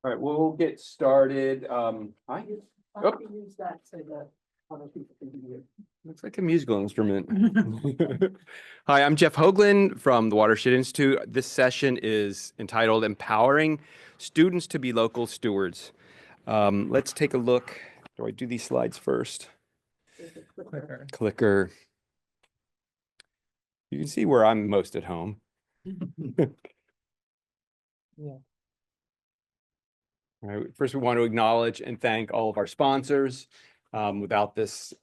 All right, we'll get started. Hi. Oh. Use that so that other people can hear. Looks like a musical instrument. Hi, I'm Jeff Hoagland from the Watershed Institute. This session is entitled Empowering Students to be Local Stewards. Let's take a look. Do I do these slides first? Clicker. You can see where I'm most at home. Yeah. All right, first, we want to acknowledge and thank all of our sponsors. Without this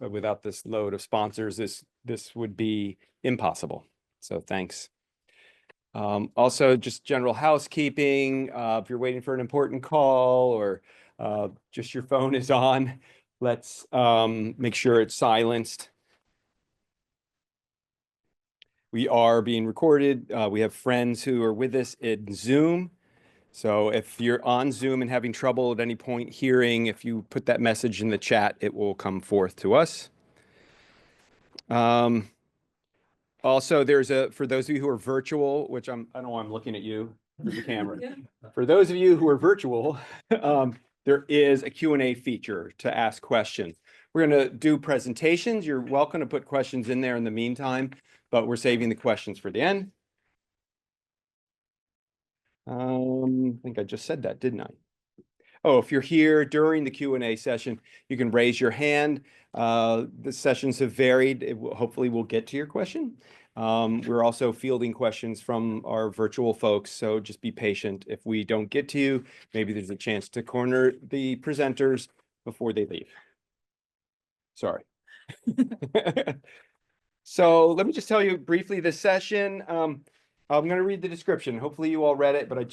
load of sponsors, this would be impossible. So thanks. Also, just general housekeeping. If you're waiting for an important call or just your phone is on, let's make sure it's silenced. We are being recorded. We have friends who are with us in Zoom. So if you're on Zoom and having trouble at any point hearing, if you put that message in the chat, it will come forth to us. Also, for those of you who are virtual, which I don't know why I'm looking at you, there's the camera. For those of you who are virtual, there is a Q&A feature to ask questions. We're going to do presentations. You're welcome to put questions in there in the meantime, but we're saving the questions for the end. I think I just said that, didn't I? Oh, if you're here during the Q&A session, you can raise your hand. The sessions have varied. Hopefully we'll get to your question. We're also fielding questions from our virtual folks, so just be patient. If we don't get to you, maybe there's a chance to corner the presenters before they leave. Sorry. So let me just tell you briefly the session. I'm going to read the description. Hopefully you all read it, but I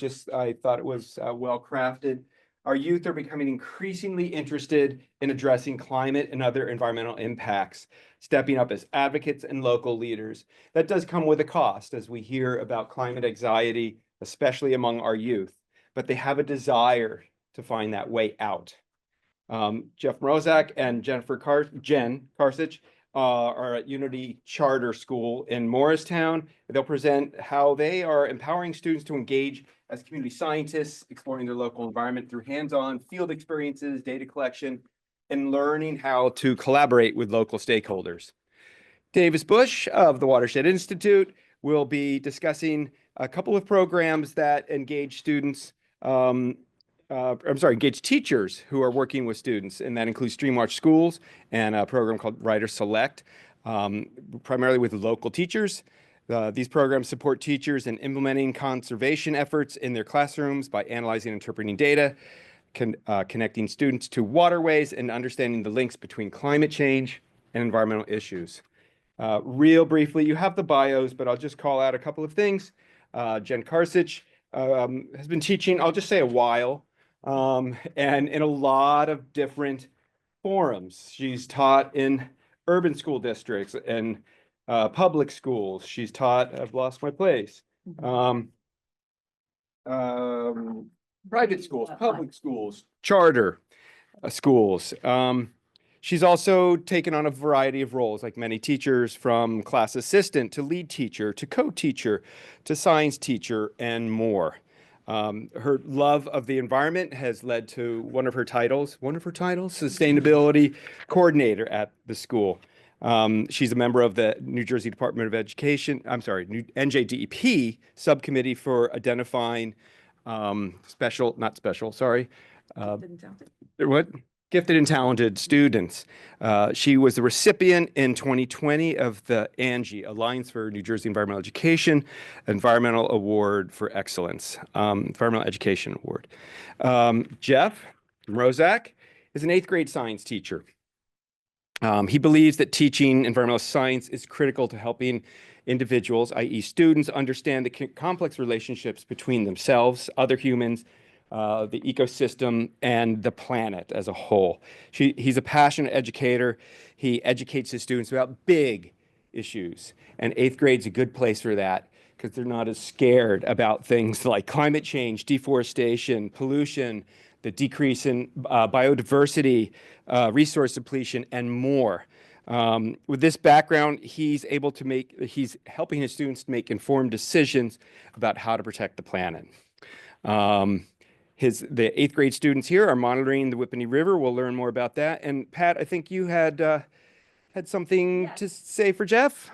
thought it was well crafted. Our youth are becoming increasingly interested in addressing climate and other environmental impacts, stepping up as advocates and local leaders. That does come with a cost, as we hear about climate anxiety, especially among our youth, but they have a desire to find that way out. Jeff Mrozak and Jen Karsich are at Unity Charter School in Morristown. They'll present how they are empowering students to engage as community scientists, exploring their local environment through hands-on field experiences, data collection, and learning how to collaborate with local stakeholders. Davis Bush of the Watershed Institute will be discussing a couple of programs that engage students, engage teachers who are working with students, and that includes Streamwatch Schools and a program called Writer Select, primarily with local teachers. These programs support teachers in implementing conservation efforts in their classrooms by analyzing and interpreting data, connecting students to waterways, and understanding the links between climate change and environmental issues. Real briefly, you have the bios, but I'll just call out a couple of things. Jen Karsich has been teaching, I'll just say a while, and in a lot of different forums. She's taught in urban school districts and public schools. She's taught, I've lost my place, private schools, public schools, charter schools. She's also taken on a variety of roles, like many teachers, from class assistant to lead teacher to co-teacher to science teacher and more. Her love of the environment has led to one of her titles, sustainability coordinator at the school. She's a member of the New Jersey Department of Education, NJDEP subcommittee for identifying gifted and talented students. She was the recipient in 2020 of the ANGE, Alliance for New Jersey Environmental Education, Environmental Award for Excellence, Environmental Education Award. Jeff Mrozak is an 8th grade science teacher. He believes that teaching environmental science is critical to helping individuals, i.e. students, understand the complex relationships between themselves, other humans, the ecosystem, and the planet as a whole. He's a passionate educator. He educates his students about big issues, and 8th grade's a good place for that because they're not as scared about things like climate change, deforestation, pollution, the decrease in biodiversity, resource depletion, and more. With this background, he's helping his students to make informed decisions about how to protect the planet. The eighth grade students here are monitoring the Whippany River. We'll learn more about that. And Pat, I think you had something to say for Jeff.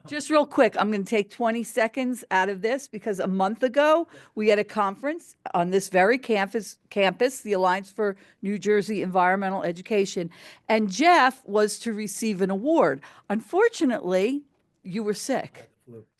Just real quick, I'm going to take 20 seconds out of this because a month ago we had a conference on this very campus, the Alliance for New Jersey Environmental Education, and Jeff was to receive an award. Unfortunately, you were sick.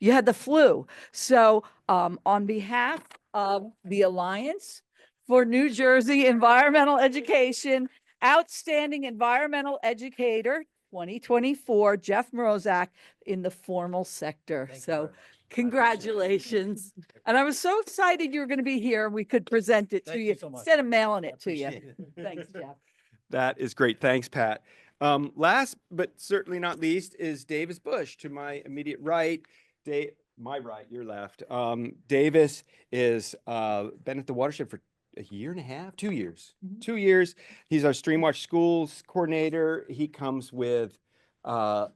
You had the flu. So, on behalf of the Alliance for New Jersey Environmental Education, Outstanding Environmental Educator 2024, Jeff Morozak, in the formal sector. So congratulations. And I was so excited you were going to be here. We could present it to you instead of mailing it to you. Thanks, Jeff. That is great. Thanks, Pat. Last but certainly not least is Davis Bush to my immediate right. My right, your left. Davis is been at the watershed for a year and a half, 2 years. 2 years. He's our Streamwatch Schools coordinator. He comes with a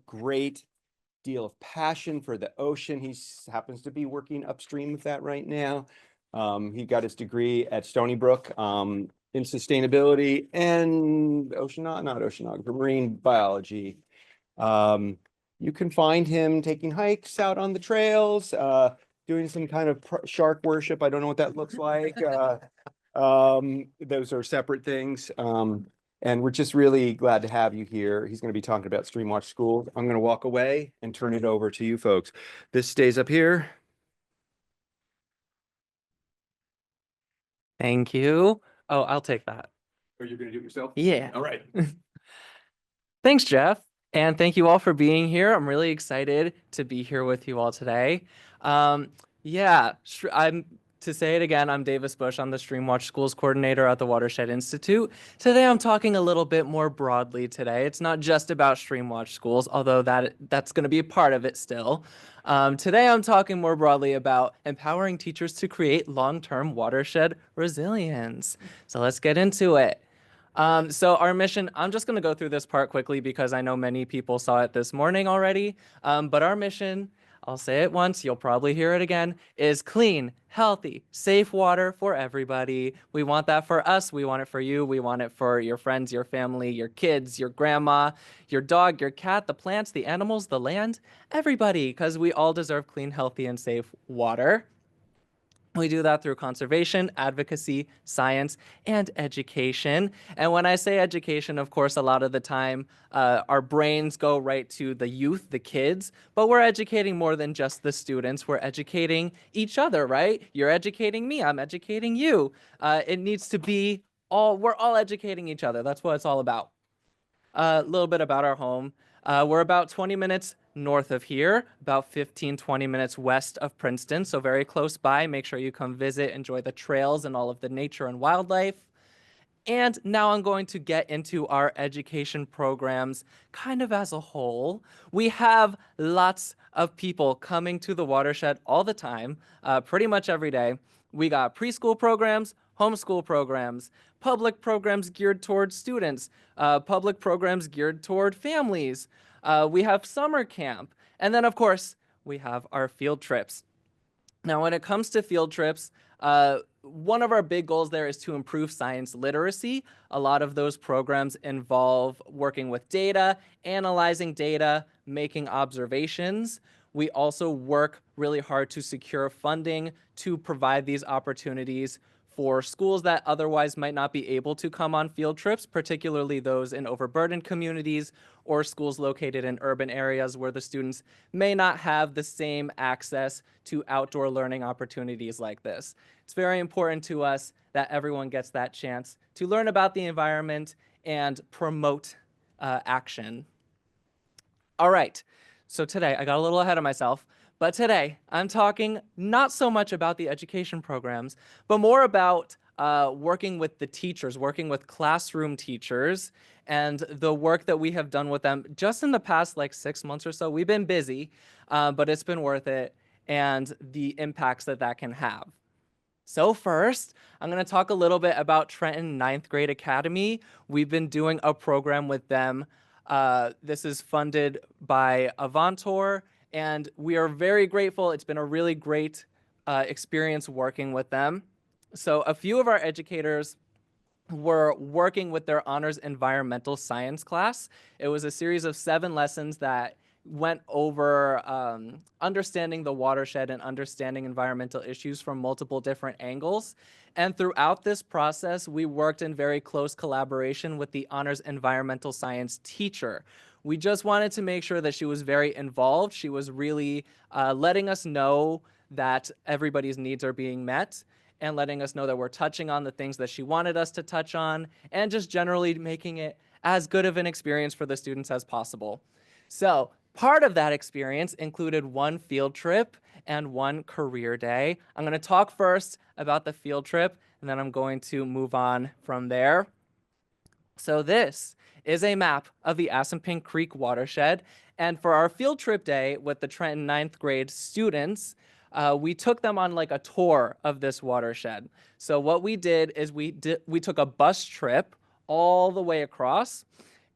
great deal of passion for the ocean. He happens to be working upstream with that right now. He got his degree at Stony Brook in sustainability and oceanography, marine biology. You can find him taking hikes out on the trails, doing some kind of shark worship. I don't know what that looks like. Those are separate things. And we're just really glad to have you here. He's going to be talking about Streamwatch School. I'm going to walk away and turn it over to you folks. This stays up here. Thank you. Oh, I'll take that. Are you going to do it yourself? Yeah. All right. Thanks, Jeff. And thank you all for being here. I'm really excited to be here with you all today. To say it again, I'm Davis Bush. I'm the Streamwatch Schools coordinator at the Watershed Institute. Today, I'm talking a little bit more broadly today. It's not just about Streamwatch Schools, although that's going to be a part of it still. Today, I'm talking more broadly about empowering teachers to create long-term watershed resilience. So let's get into it. So our mission, I'm just going to go through this part quickly because I know many people saw it this morning already. But our mission, I'll say it once, you'll probably hear it again, is clean, healthy, safe water for everybody. We want that for us. We want it for you. We want it for your friends, your family, your kids, your grandma, your dog, your cat, the plants, the animals, the land, everybody, because we all deserve clean, healthy, and safe water. We do that through conservation, advocacy, science, and education. And when I say education, of course, a lot of the time, our brains go right to the youth, the kids, but we're educating more than just the students. We're educating each other, right? You're educating me, I'm educating you. It needs to be we're all educating each other. That's what it's all about. A little bit about our home. We're about 20 minutes north of here, about 15-20 minutes west of Princeton, so very close by. Make sure you come visit, enjoy the trails and all of the nature and wildlife. And now I'm going to get into our education programs kind of as a whole. We have lots of people coming to the watershed all the time, pretty much every day. We got preschool programs, homeschool programs, public programs geared toward students, public programs geared toward families. We have summer camp. And then, of course, we have our field trips. Now, when it comes to field trips, one of our big goals there is to improve science literacy. A lot of those programs involve working with data, analyzing data, making observations. We also work really hard to secure funding to provide these opportunities for schools that otherwise might not be able to come on field trips, particularly those in overburdened communities or schools located in urban areas where the students may not have the same access to outdoor learning opportunities like this. It's very important to us that everyone gets that chance to learn about the environment and promote action. All right, so today, I got a little ahead of myself, but today I'm talking not so much about the education programs, but more about working with the teachers, working with classroom teachers, and the work that we have done with them just in the past 6 months or so. We've been busy, but it's been worth it, and the impacts that can have. So first, I'm going to talk a little bit about Trenton 9th Grade Academy. We've been doing a program with them. This is funded by Avantor, and we are very grateful. It's been a really great experience working with them. So a few of our educators were working with their honors environmental science class. It was a series of 7 lessons that went over understanding the watershed and understanding environmental issues from multiple different angles. And throughout this process, we worked in very close collaboration with the honors environmental science teacher. We just wanted to make sure that she was very involved. She was really letting us know that everybody's needs are being met, and letting us know that we're touching on the things that she wanted us to touch on, and just generally making it as good of an experience for the students as possible. So part of that experience included 1 field trip and 1 career day. I'm going to talk first about the field trip, and then I'm going to move on from there. So this is a map of the Assunpink Creek watershed. And for our field trip day with the Trenton 9th grade students, we took them on like a tour of this watershed. So what we did is we took a bus trip all the way across,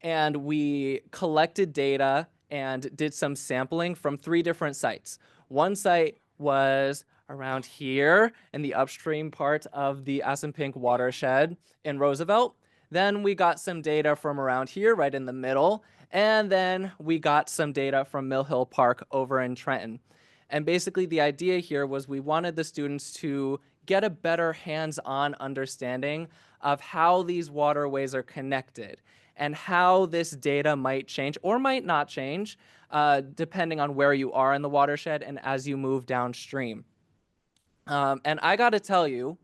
and we collected data and did some sampling from 3 different sites. One site was around here in the upstream part of the Assunpink watershed in Roosevelt. Then we got some data from around here, right in the middle. And then we got some data from Mill Hill Park over in Trenton. And basically the idea here was we wanted the students to get a better hands-on understanding of how these waterways are connected and how this data might change or might not change depending on where you are in the watershed and as you move downstream. And I gotta tell you,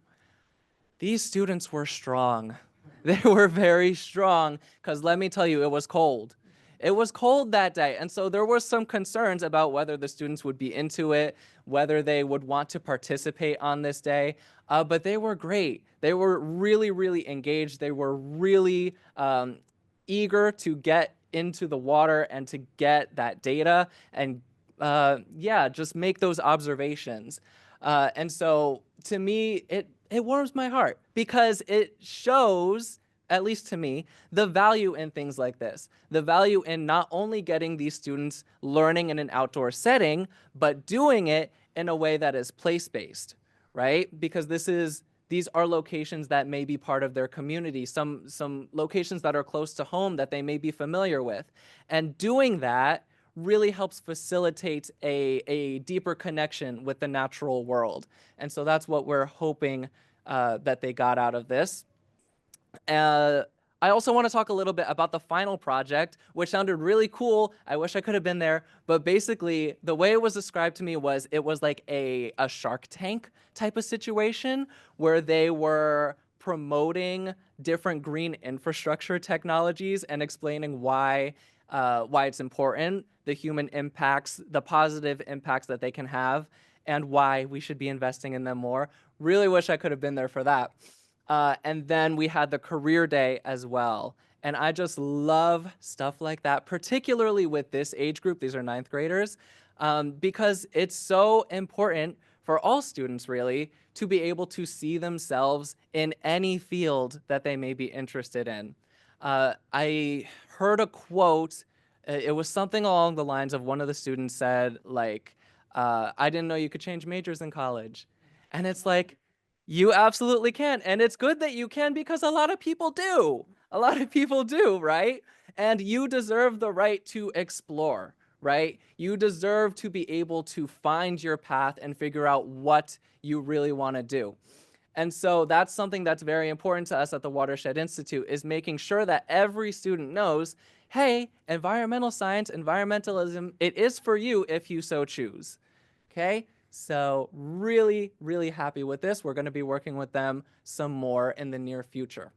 these students were strong. They were very strong, because let me tell you, it was cold. It was cold that day, and so there were some concerns about whether the students would be into it, whether they would want to participate on this day, but they were great. They were really, really engaged. They were really eager to get into the water and to get that data and, yeah, just make those observations. And so to me, it warms my heart because it shows, at least to me, the value in things like this. The value in not only getting these students learning in an outdoor setting, but doing it in a way that is place-based, right? Because these are locations that may be part of their community, some locations that are close to home that they may be familiar with. And doing that really helps facilitate a deeper connection with the natural world. And so that's what we're hoping that they got out of this. I also want to talk a little bit about the final project, which sounded really cool. I wish I could have been there. But basically, the way it was described to me was it was like a Shark Tank type of situation where they were promoting different green infrastructure technologies and explaining why it's important, the human impacts, the positive impacts that they can have, and why we should be investing in them more. Really wish I could have been there for that. And then we had the career day as well. And I just love stuff like that, particularly with this age group. These are 9th graders, because it's so important for all students, really, to be able to see themselves in any field that they may be interested in. I heard a quote. It was something along the lines of one of the students said, like, I didn't know you could change majors in college. And it's like, you absolutely can. And it's good that you can because a lot of people do. A lot of people do, right? And you deserve the right to explore, right? You deserve to be able to find your path and figure out what you really want to do. And so that's something that's very important to us at the Watershed Institute, is making sure that every student knows, hey, environmental science, environmentalism, it is for you if you so choose, okay? So really, really happy with this. We're going to be working with them some more in the near future.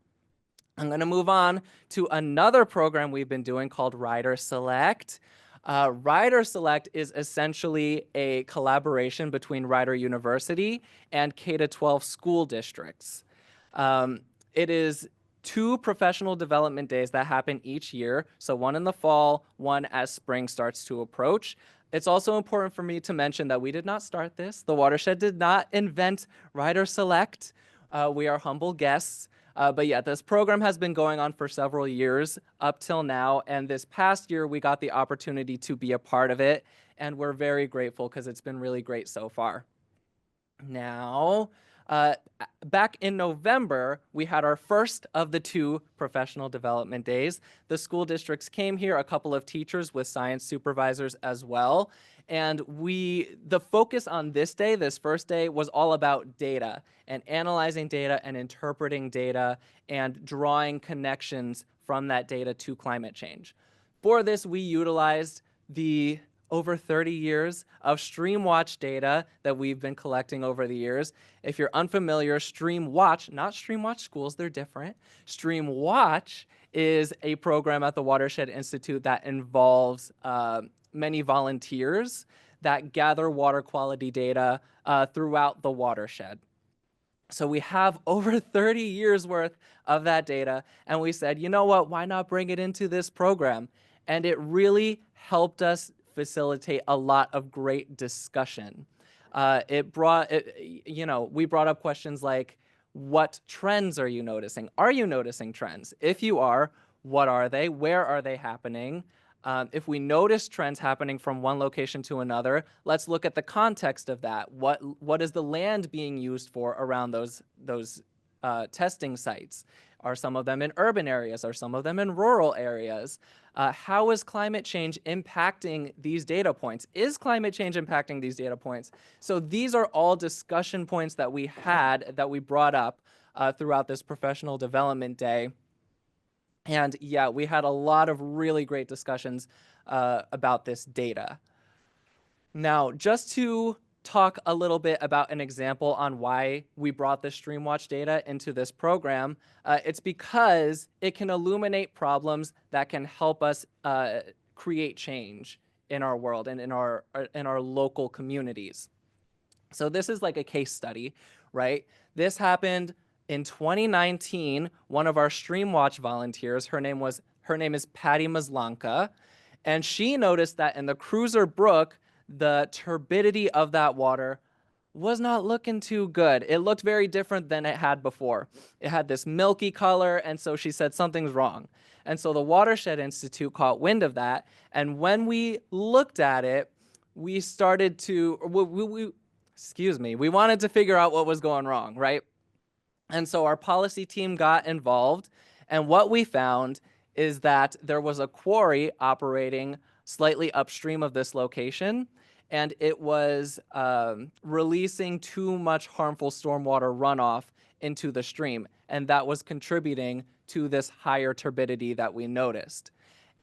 I'm going to move on to another program we've been doing called Rider Select. Rider Select is essentially a collaboration between Rider University and K-12 school districts. It is 2 professional development days that happen each year. So one in the fall, one as spring starts to approach. It's also important for me to mention that we did not start this. The Watershed did not invent Rider Select. We are humble guests. But yeah, this program has been going on for several years up till now. And this past year, we got the opportunity to be a part of it. And we're very grateful because it's been really great so far. Now, Back in November, we had our first of the 2 professional development days. The school districts came here, a couple of teachers with science supervisors as well. And the focus on this day, this first day, was all about data and analyzing data and interpreting data and drawing connections from that data to climate change. For this, we utilized the over 30 years of StreamWatch data that we've been collecting over the years. If you're unfamiliar, StreamWatch, not StreamWatch Schools, they're different. StreamWatch is a program at the Watershed Institute that involves many volunteers that gather water quality data throughout the watershed. So we have over 30 years worth of that data, and we said, you know what, why not bring it into this program? And it really helped us facilitate a lot of great discussion. We brought up questions like, what trends are you noticing? Are you noticing trends? If you are, what are they? Where are they happening? If we notice trends happening from one location to another, let's look at the context of that. What is the land being used for around those testing sites? Are some of them in urban areas? Are some of them in rural areas? How is climate change impacting these data points? Is climate change impacting these data points? So these are all discussion points that we had, that we brought up throughout this professional development day. And yeah, we had a lot of really great discussions about this data. Now, just to talk a little bit about an example on why we brought the StreamWatch data into this program, it's because it can illuminate problems that can help us create change in our world and in our local communities. So this is like a case study, right? This happened in 2019. One of our StreamWatch volunteers, her name is Patty Maslanka, and she noticed that in the Cruiser Brook, the turbidity of that water was not looking too good. It looked very different than it had before. It had this milky color, and so she said something's wrong. And so the Watershed Institute caught wind of that, and when we looked at it, we started to, we wanted to figure out what was going wrong, right? And so our policy team got involved, and what we found is that there was a quarry operating slightly upstream of this location, and it was releasing too much harmful stormwater runoff into the stream, and that was contributing to this higher turbidity that we noticed.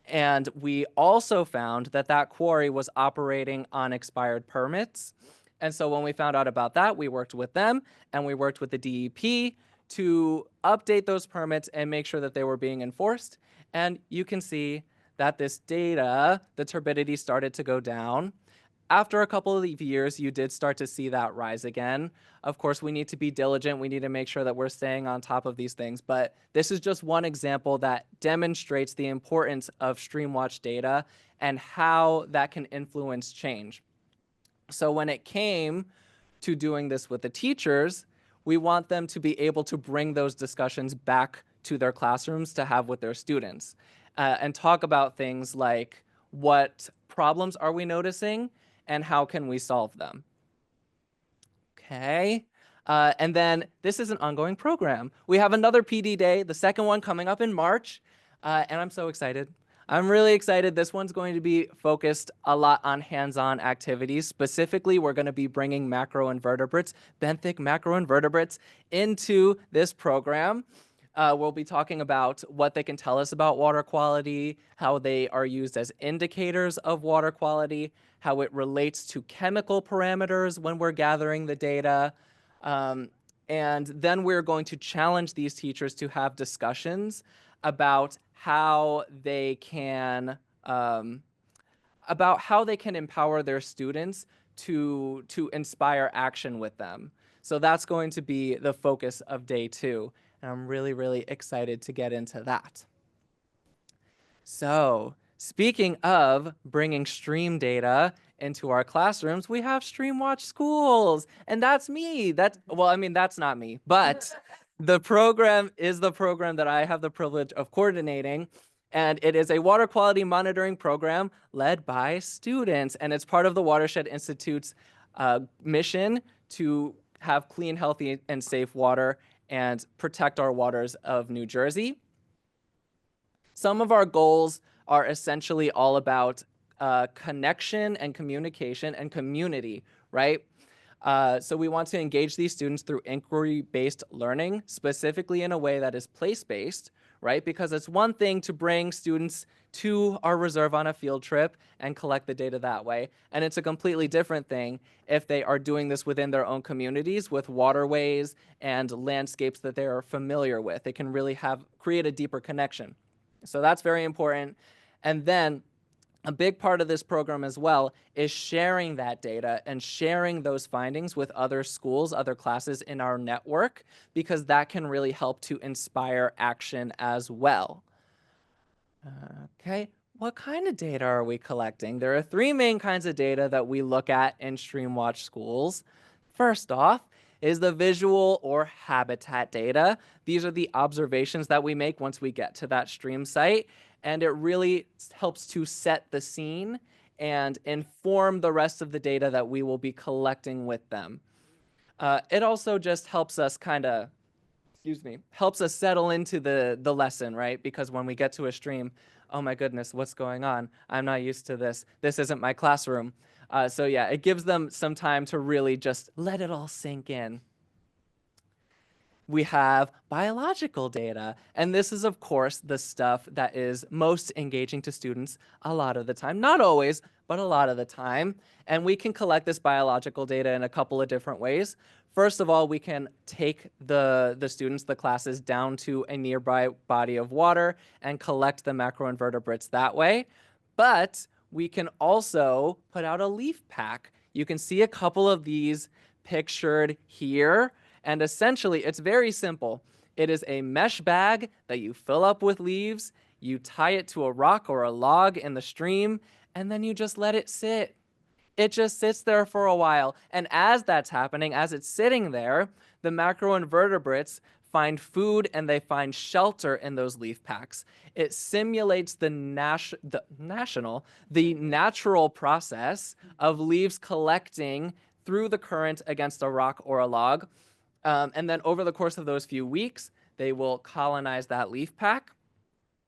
And we also found that that quarry was operating on expired permits. And so when we found out about that, we worked with them and we worked with the DEP to update those permits and make sure that they were being enforced. And you can see that this data, the turbidity started to go down. After a couple of years, you did start to see that rise again. Of course, we need to be diligent. We need to make sure that we're staying on top of these things. But this is just one example that demonstrates the importance of StreamWatch data and how that can influence change. So when it came to doing this with the teachers, we want them to be able to bring those discussions back to their classrooms to have with their students and talk about things like, what problems are we noticing and how can we solve them? Okay. And then this is an ongoing program. We have another PD day, the second one coming up in March, and I'm so excited. I'm really excited. This one's going to be focused a lot on hands-on activities. Specifically, we're going to be bringing macroinvertebrates, benthic macroinvertebrates, into this program. We'll be talking about what they can tell us about water quality, how they are used as indicators of water quality, how it relates to chemical parameters when we're gathering the data. And then we're going to challenge these teachers to have discussions about how they can empower their students to inspire action with them. So that's going to be the focus of day 2. And I'm really, really excited to get into that. So speaking of bringing stream data into our classrooms, we have StreamWatch Schools, and that's me. That's not me, but the program is the program that I have the privilege of coordinating, and it is a water quality monitoring program led by students, and it's part of the Watershed Institute's mission to have clean, healthy, and safe water and protect our waters of New Jersey. Some of our goals are essentially all about connection and communication and community, right? So we want to engage these students through inquiry-based learning, specifically in a way that is place-based, right? Because it's one thing to bring students to our reserve on a field trip and collect the data that way. And it's a completely different thing if they are doing this within their own communities with waterways and landscapes that they are familiar with. It can really create a deeper connection. So that's very important. And then a big part of this program as well is sharing that data and sharing those findings with other schools, other classes in our network, because that can really help to inspire action as well. Okay, what kind of data are we collecting? There are three main kinds of data that we look at in StreamWatch schools. First off is the visual or habitat data. These are the observations that we make once we get to that stream site, and it really helps to set the scene and inform the rest of the data that we will be collecting with them. It also just helps us helps us settle into the lesson, right? Because when we get to a stream, oh my goodness, what's going on? I'm not used to this. This isn't my classroom. So yeah, it gives them some time to really just let it all sink in. We have biological data, and this is, of course, the stuff that is most engaging to students a lot of the time. Not always, but a lot of the time. And we can collect this biological data in a couple of different ways. First of all, we can take the students, the classes, down to a nearby body of water and collect the macroinvertebrates that way. But we can also put out a leaf pack. You can see a couple of these pictured here. And essentially, it's very simple. It is a mesh bag that you fill up with leaves, you tie it to a rock or a log in the stream, and then you just let it sit. It just sits there for a while. And as that's happening, as it's sitting there, the macroinvertebrates find food and they find shelter in those leaf packs. It simulates the natural process of leaves collecting through the current against a rock or a log. And then over the course of those few weeks, they will colonize that leaf pack.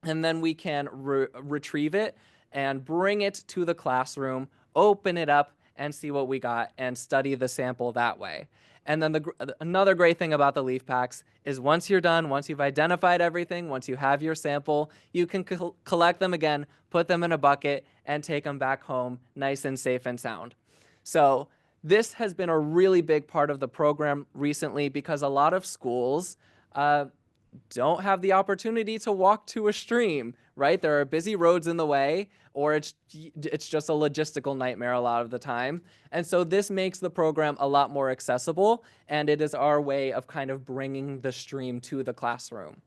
And then we can retrieve it and bring it to the classroom, open it up and see what we got and study the sample that way. And then another great thing about the leaf packs is once you're done, once you've identified everything, once you have your sample, you can collect them again, put them in a bucket, and take them back home nice and safe and sound. So this has been a really big part of the program recently because a lot of schools don't have the opportunity to walk to a stream, right? There are busy roads in the way, or it's just a logistical nightmare a lot of the time. And so this makes the program a lot more accessible, and it is our way of kind of bringing the stream to the classroom.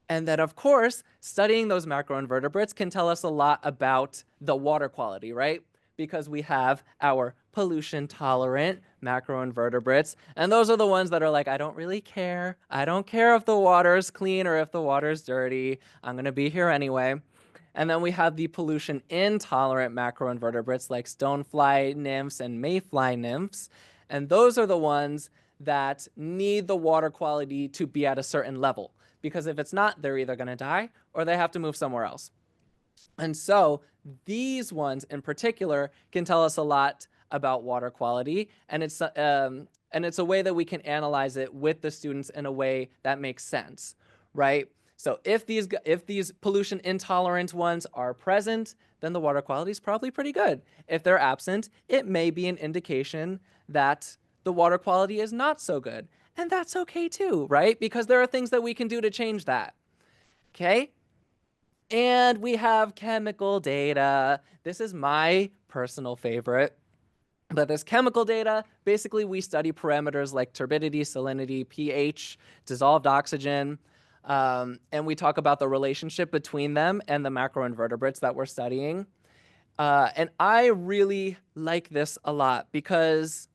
And then, of course, studying those macroinvertebrates can tell us a lot about the water quality, right? Because we have our pollution-tolerant macroinvertebrates, and those are the ones that are like, I don't really care. I don't care if the water's clean or if the water's dirty. I'm going to be here anyway. And then we have the pollution-intolerant macroinvertebrates like stonefly nymphs and mayfly nymphs, and those are the ones that need the water quality to be at a certain level, because if it's not, they're either going to die or they have to move somewhere else. And so these ones in particular can tell us a lot about water quality, and it's a way that we can analyze it with the students in a way that makes sense, right? So if these pollution intolerant ones are present, then the water quality is probably pretty good. If they're absent, it may be an indication that the water quality is not so good, and that's okay too, right? Because there are things that we can do to change that. Okay? And we have chemical data. This is my personal favorite. But this chemical data, basically we study parameters like turbidity, salinity, pH, dissolved oxygen, and we talk about the relationship between them and the macroinvertebrates that we're studying. And I really like this a lot because,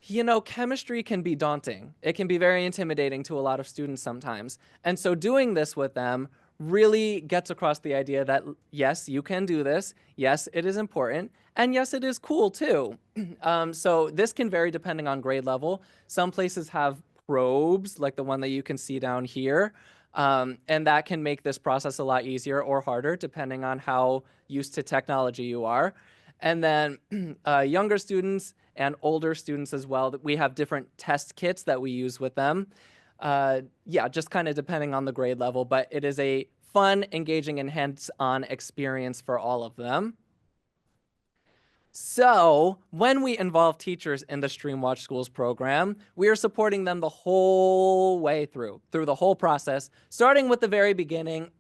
you know, chemistry can be daunting. It can be very intimidating to a lot of students sometimes. And so doing this with them really gets across the idea that yes, you can do this. Yes, it is important. And yes, it is cool too. So this can vary depending on grade level. Some places have probes like the one that you can see down here. And that can make this process a lot easier or harder depending on how used to technology you are. And then younger students and older students as well, we have different test kits that we use with them. Yeah, just kind of depending on the grade level, but it is a fun, engaging, and hands-on experience for all of them. So when we involve teachers in the StreamWatch Schools program, we are supporting them the whole way through the whole process, starting with the very beginning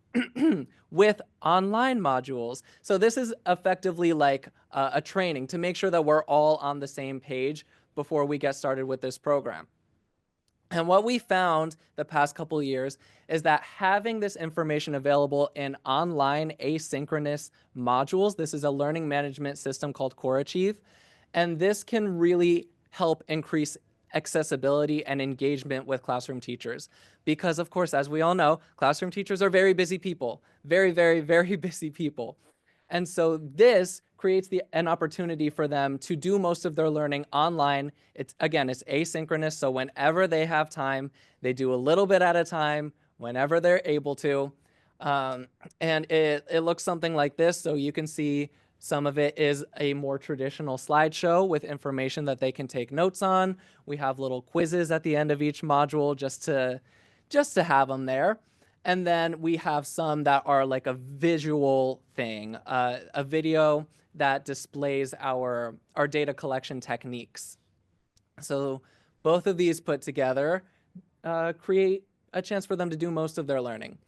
with online modules. So this is effectively like a training to make sure that we're all on the same page before we get started with this program. And what we found the past couple of years is that having this information available in online asynchronous modules, this is a learning management system called CoreAchieve, and this can really help increase accessibility and engagement with classroom teachers. Because of course, as we all know, classroom teachers are very busy people, very, very, very busy people. And so this creates an opportunity for them to do most of their learning online. It's asynchronous. So whenever they have time, they do a little bit at a time, whenever they're able to. And it looks something like this. So you can see some of it is a more traditional slideshow with information that they can take notes on. We have little quizzes at the end of each module just to have them there. And then we have some that are like a visual thing, a video that displays our data collection techniques. So both of these put together create a chance for them to do most of their learning.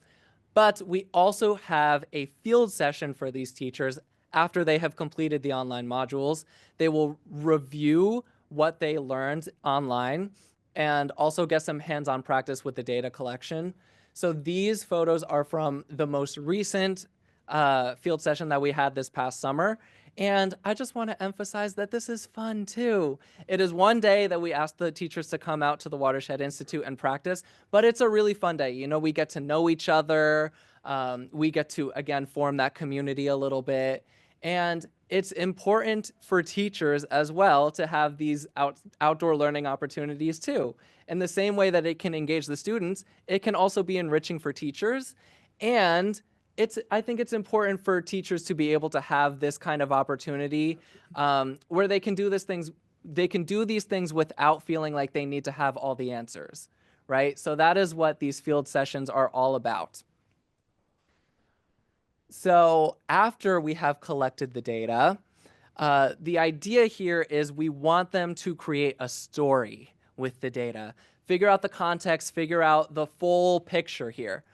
But we also have a field session for these teachers after they have completed the online modules. They will review what they learned online and also get some hands-on practice with the data collection. So these photos are from the most recent field session that we had this past summer. And I just want to emphasize that this is fun too. It is one day that we ask the teachers to come out to the Watershed Institute and practice, but it's a really fun day. You know, we get to know each other. We get to, again, form that community a little bit. And it's important for teachers as well to have these outdoor learning opportunities too. In the same way that it can engage the students, it can also be enriching for teachers. And I think it's important for teachers to be able to have this kind of opportunity where they can do these things without feeling like they need to have all the answers, right? So that is what these field sessions are all about. So after we have collected the data, the idea here is we want them to create a story with the data, figure out the context, figure out the full picture here.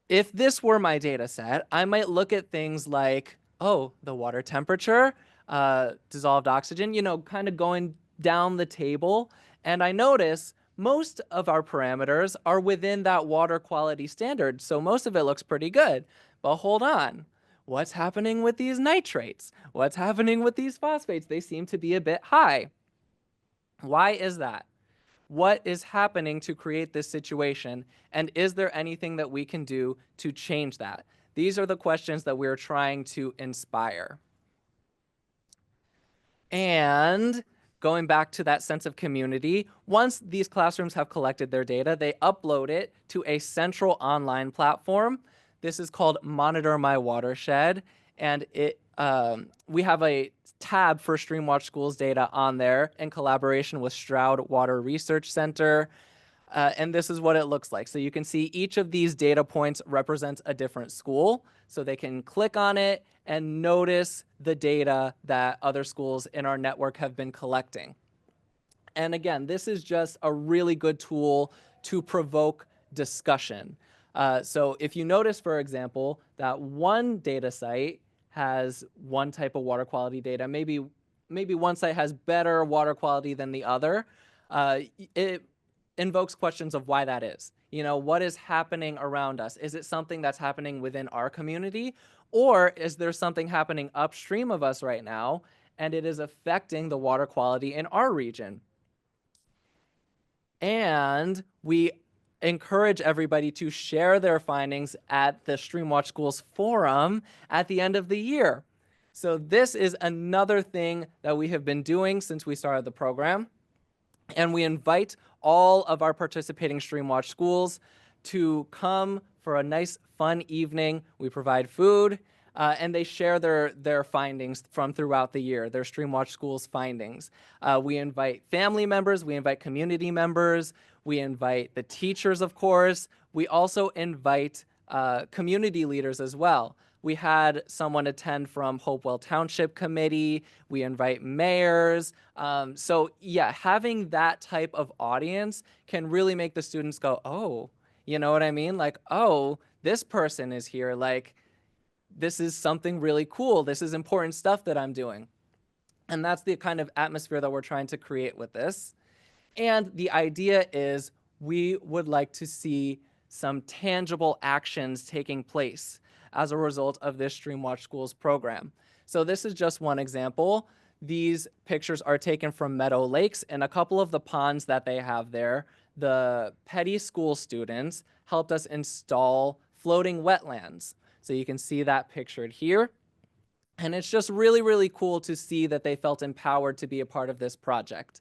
If this were my data set, I might look at things like, oh, the water temperature, dissolved oxygen, you know, kind of going down the table. And I notice most of our parameters are within that water quality standard. So most of it looks pretty good. But hold on, what's happening with these nitrates? What's happening with these phosphates? They seem to be a bit high. Why is that? What is happening to create this situation? And is there anything that we can do to change that? These are the questions that we're trying to inspire. And going back to that sense of community, once these classrooms have collected their data, they upload it to a central online platform. This is called Monitor My Watershed, and we have a tab for StreamWatch Schools data on there in collaboration with Stroud Water Research Center. And this is what it looks like. So you can see each of these data points represents a different school. So they can click on it and notice the data that other schools in our network have been collecting. And again, this is just a really good tool to provoke discussion. So if you notice, for example, that one data site has one type of water quality data, maybe one site has better water quality than the other, it invokes questions of why that is. You know, what is happening around us? Is it something that's happening within our community? Or is there something happening upstream of us right now and it is affecting the water quality in our region? And we encourage everybody to share their findings at the Streamwatch Schools Forum at the end of the year. So this is another thing that we have been doing since we started the program. And we invite all of our participating Streamwatch schools to come for a nice, fun evening. We provide food, and they share their findings from throughout the year, their Streamwatch schools findings. We invite family members, we invite community members, we invite the teachers, of course. We also invite community leaders as well. We had someone attend from Hopewell Township Committee. We invite mayors. So yeah, having that type of audience can really make the students go, oh, you know what I mean? Like, oh, this person is here. Like, this is something really cool. This is important stuff that I'm doing. And that's the kind of atmosphere that we're trying to create with this. And the idea is we would like to see some tangible actions taking place as a result of this Streamwatch Schools program. So this is just one example. These pictures are taken from Meadow Lakes, and a couple of the ponds that they have there, the Petty School students helped us install floating wetlands. So you can see that pictured here. And it's just really, really cool to see that they felt empowered to be a part of this project.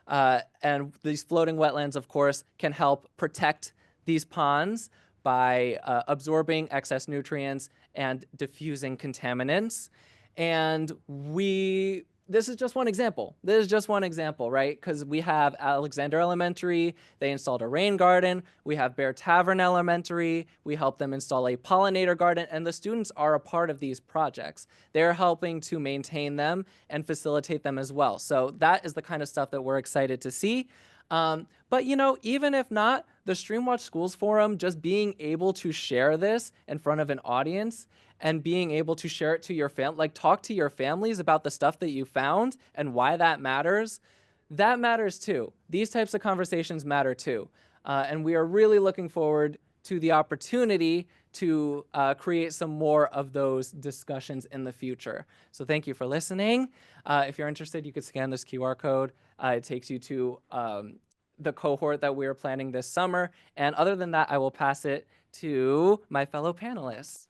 And these floating wetlands, of course, can help protect these ponds by absorbing excess nutrients and diffusing contaminants. And this is just one example. This is just one example, right? Because we have Alexander Elementary, they installed a rain garden. We have Bear Tavern Elementary, we helped them install a pollinator garden, and the students are a part of these projects. They're helping to maintain them and facilitate them as well. So that is the kind of stuff that we're excited to see. But you know, even if not, the Streamwatch Schools Forum, just being able to share this in front of an audience and being able to share it to your family, like talk to your families about the stuff that you found and why that matters too. These types of conversations matter too. And we are really looking forward to the opportunity to create some more of those discussions in the future. So thank you for listening. If you're interested, you could scan this QR code. It takes you to the cohort that we're planning this summer. And other than that, I will pass it to my fellow panelists.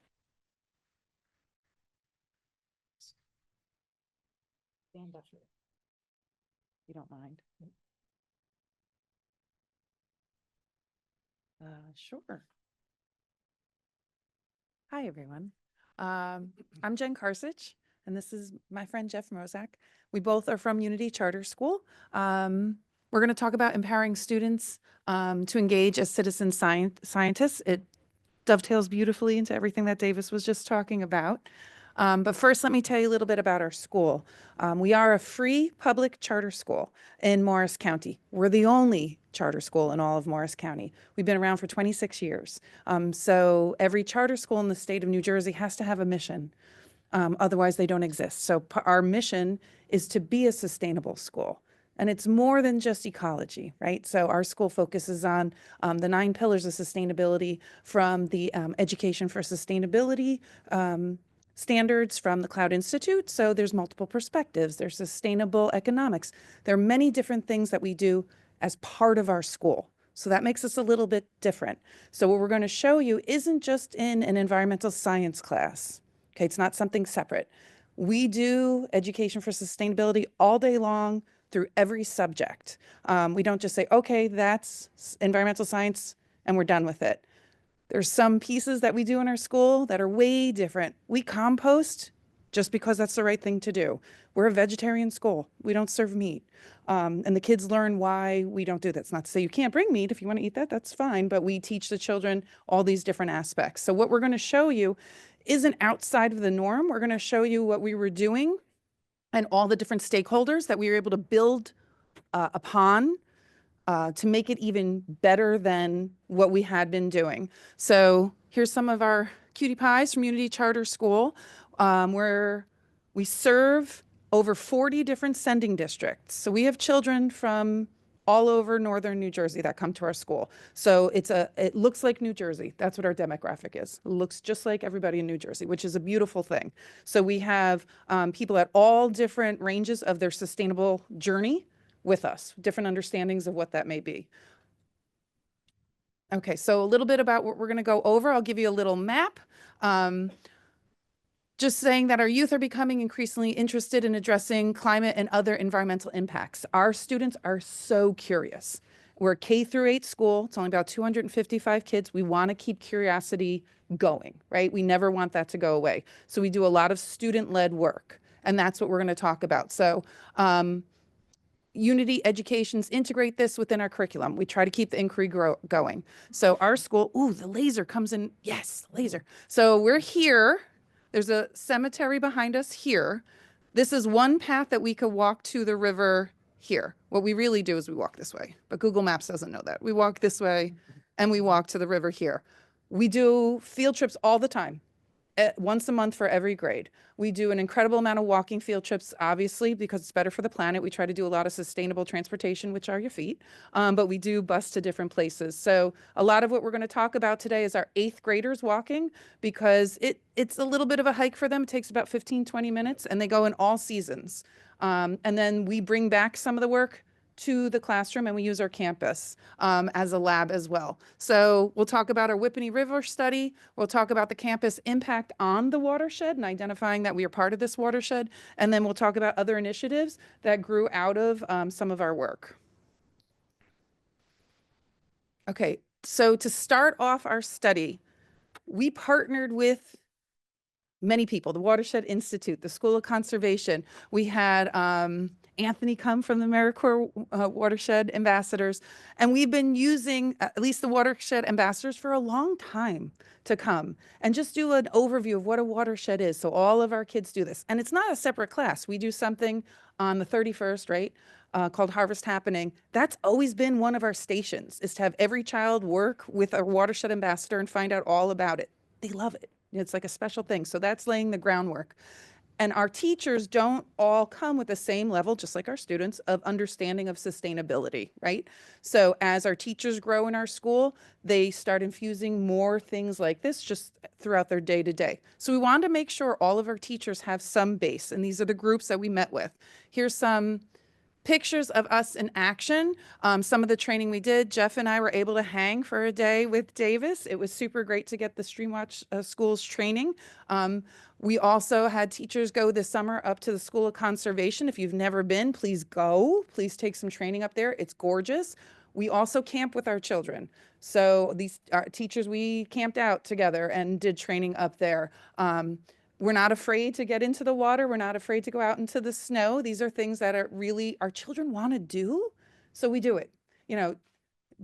Stand up. You don't mind? Sure. Hi, everyone. I'm Jen Karsich, and this is my friend Jeff Mozak. We both are from Unity Charter School. We're going to talk about empowering students to engage as citizen scientists. It dovetails beautifully into everything that Davis was just talking about. But first, let me tell you a little bit about our school. We are a free public charter school in Morris County. We're the only charter school in all of Morris County. We've been around for 26 years. So every charter school in the state of New Jersey has to have a mission. Otherwise, they don't exist. So our mission is to be a sustainable school. And it's more than just ecology, right? So our school focuses on the 9 pillars of sustainability, from the Education for Sustainability standards from the Cloud Institute. So there's multiple perspectives. There's sustainable economics. There are many different things that we do as part of our school. So that makes us a little bit different. So what we're going to show you isn't just in an environmental science class. Okay, it's not something separate. We do education for sustainability all day long through every subject. We don't just say, okay, that's environmental science and we're done with it. There's some pieces that we do in our school that are way different. We compost just because that's the right thing to do. We're a vegetarian school. We don't serve meat. And the kids learn why we don't do that. It's not to say you can't bring meat. If you want to eat that, that's fine. But we teach the children all these different aspects. So what we're going to show you isn't outside of the norm. We're going to show you what we were doing and all the different stakeholders that we were able to build upon to make it even better than what we had been doing. So here's some of our cutie pies from Unity Charter School, where we serve over 40 different sending districts. So we have children from all over northern New Jersey that come to our school. So it looks like New Jersey. That's what our demographic is. It looks just like everybody in New Jersey, which is a beautiful thing. So we have people at all different ranges of their sustainable journey with us, different understandings of what that may be. Okay, so a little bit about what we're going to go over. I'll give you a little map. Just saying that our youth are becoming increasingly interested in addressing climate and other environmental impacts. Our students are so curious. We're a K through 8 school. It's only about 255 kids. We want to keep curiosity going, right? We never want that to go away. So we do a lot of student-led work, and that's what we're going to talk about. So Unity Educations integrate this within our curriculum. We try to keep the inquiry going. So our school, ooh, the laser comes in. Yes, laser. So we're here. There's a cemetery behind us here. This is one path that we could walk to the river here. What we really do is we walk this way, but Google Maps doesn't know that. We walk this way and we walk to the river here. We do field trips all the time. Once a month for every grade. We do an incredible amount of walking field trips, obviously, because it's better for the planet. We try to do a lot of sustainable transportation, which are your feet, but we do bus to different places. So a lot of what we're going to talk about today is our 8th graders walking, because it's a little bit of a hike for them. It takes about 15, 20 minutes, and they go in all seasons. And then we bring back some of the work to the classroom, and we use our campus as a lab as well. So we'll talk about our Whippany River study. We'll talk about the campus impact on the watershed and identifying that we are part of this watershed. And then we'll talk about other initiatives that grew out of some of our work. Okay, so to start off our study, we partnered with many people, the Watershed Institute, the School of Conservation. We had Anthony come from the AmeriCorps Watershed Ambassadors, and we've been using at least the Watershed Ambassadors for a long time to come and just do an overview of what a watershed is. So all of our kids do this, and it's not a separate class. We do something on the 31st, right? Called Harvest Happening. That's always been one of our stations, is to have every child work with a watershed ambassador and find out all about it. They love it. It's like a special thing. So that's laying the groundwork. And our teachers don't all come with the same level, just like our students, of understanding of sustainability, right? So as our teachers grow in our school, they start infusing more things like this just throughout their day to day. So we wanted to make sure all of our teachers have some base, and these are the groups that we met with. Here's some pictures of us in action. Some of the training we did, Jeff and I were able to hang for a day with Davis. It was super great to get the Streamwatch Schools training. We also had teachers go this summer up to the School of Conservation. If you've never been, please go. Please take some training up there. It's gorgeous. We also camp with our children. So these teachers, we camped out together and did training up there. We're not afraid to get into the water. We're not afraid to go out into the snow. These are things that are really our children want to do. So we do it. You know,